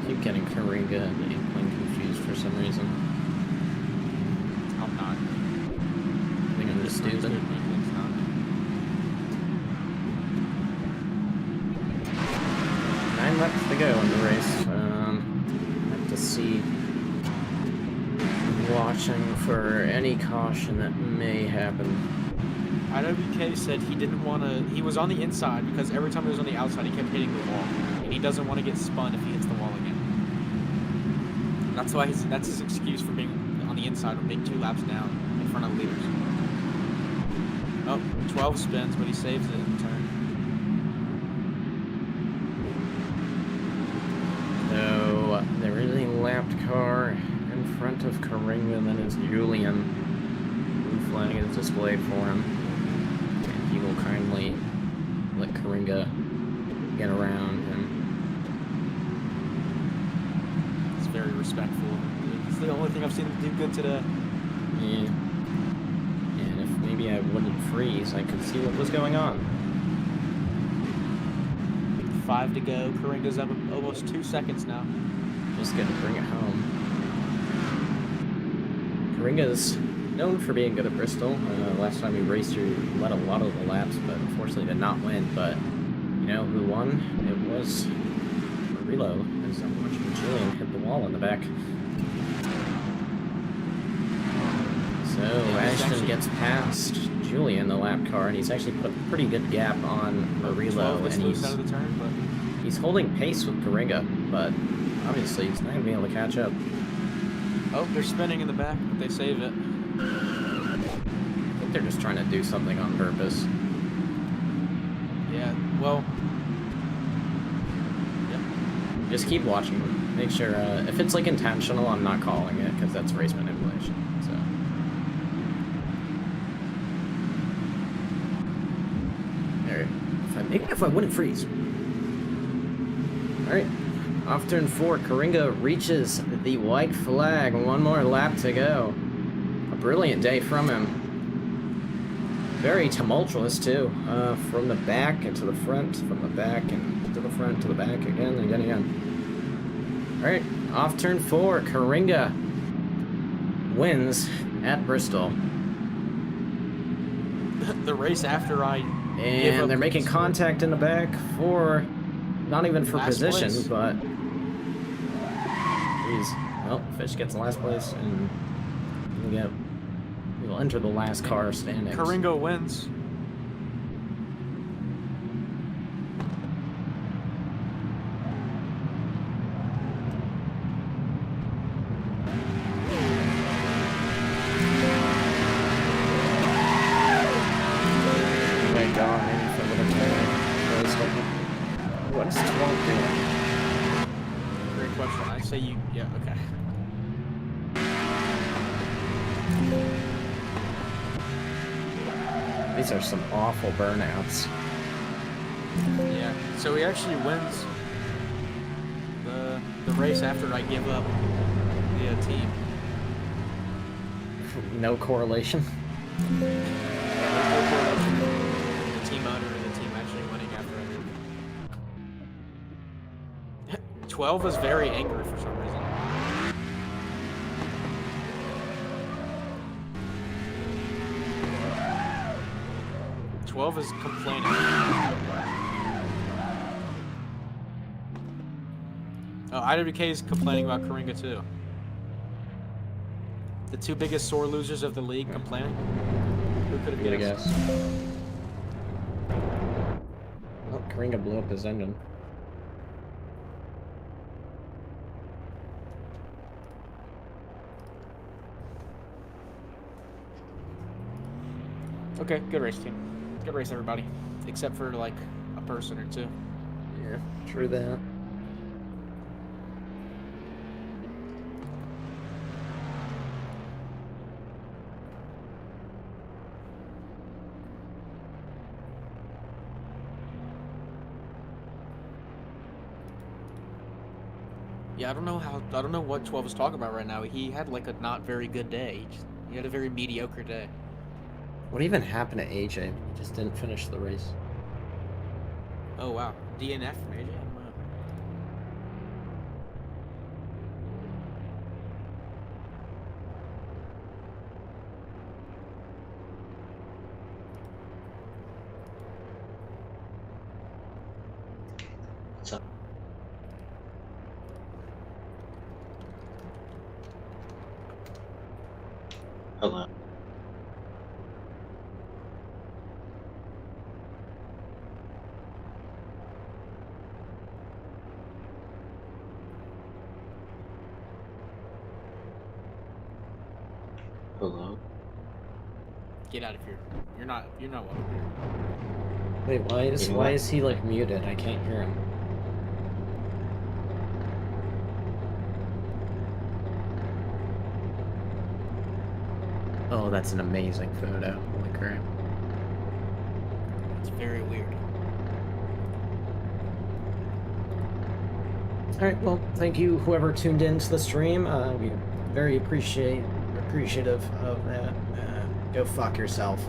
Keep getting Karinga and Inkling confused for some reason. I'm not. I think I'm just stupid. Inkling's not. 9 laps to go in the race. Have to see. Watching for any caution that may happen. IWK said he didn't want to. He was on the inside because every time he was on the outside, he kept hitting the wall, and he doesn't want to get spun if he hits the wall again. That's why that's his excuse for being on the inside or being 2 laps down in front of the leaders. Oh, 12 spins, but he saves it in the turn. So there is a lapped car in front of Karinga, that is Julian. Blue flag is displayed for him. And he will kindly let Karinga get around him. It's very respectful. It's the only thing I've seen him do good today. Yeah. And if maybe I wouldn't freeze, I could see what was going on. 1:35 to go. Karinga's up almost 2 seconds now. Just gonna bring it home. Karinga's known for being good at Bristol. Last time he raced here, he led a lot of the laps, but unfortunately did not win. But you know who won? It was Murillo, as I'm watching Julian hit the wall in the back. So Ashton gets past Julian, the lap car, and he's actually put a pretty good gap on Murillo, and loose out of the turn, but he's holding pace with Karinga, but obviously he's not gonna be able to catch up. oh, they're spinning in the back, but they save it. I think they're just trying to do something on purpose. Yeah, well, yep. Just keep watching. Make sure, if it's like intentional, I'm not calling it, because that's race manipulation, so. Alright, if I wouldn't freeze. Alright, off turn 4, Karinga reaches the white flag. One more lap to go. A brilliant day from him. Very tumultuous too. From the back and to the front, from the back and to the front to the back again and again. Alright, off turn 4, Karinga wins at Bristol. The race after I give And up they're making the- contact in the back for, not even for Last position, place. but... Jeez. Well, Fish gets last place, and we'll enter the last car standings. Karinga wins. What is 12 doing? Great question. I say you. Yeah. Okay. These are some awful burnouts. Yeah. So he actually wins the race after I give up the team. No correlation. There's no correlation between the team owner and the team actually winning after I did. 12 was very angry for some reason. Is complaining. Oh, IWK is complaining about Karinga too. The two biggest sore losers of the league complaining. Who could have Get a guessed? guess. Oh, Karinga blew up his engine. Okay, good race, team. Good race, everybody. Except for, like, a person or two. Yeah, true that. Yeah, I don't know what 12 is talking about right now. He had, like, a not very good day. He had a very mediocre day. What even happened to AJ? He just didn't finish the race. Oh, wow. DNF from AJ? Wow. What's up? Hello. Hello. Get out of here. You're not welcome here. Wait, why You know why what? is he like muted? I can't hear him. Oh, that's an amazing photo. Holy crap. It's very weird. Alright, well, thank you whoever tuned into the stream. We very appreciative of that. Go fuck yourself.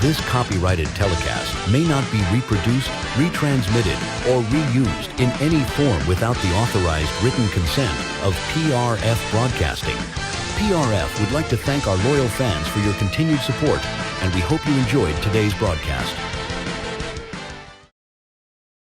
This copyrighted telecast may not be reproduced, retransmitted, or reused in any form without the authorized written consent of PRF Broadcasting. PRF would like to thank our loyal fans for your continued support, and we hope you enjoyed today's broadcast.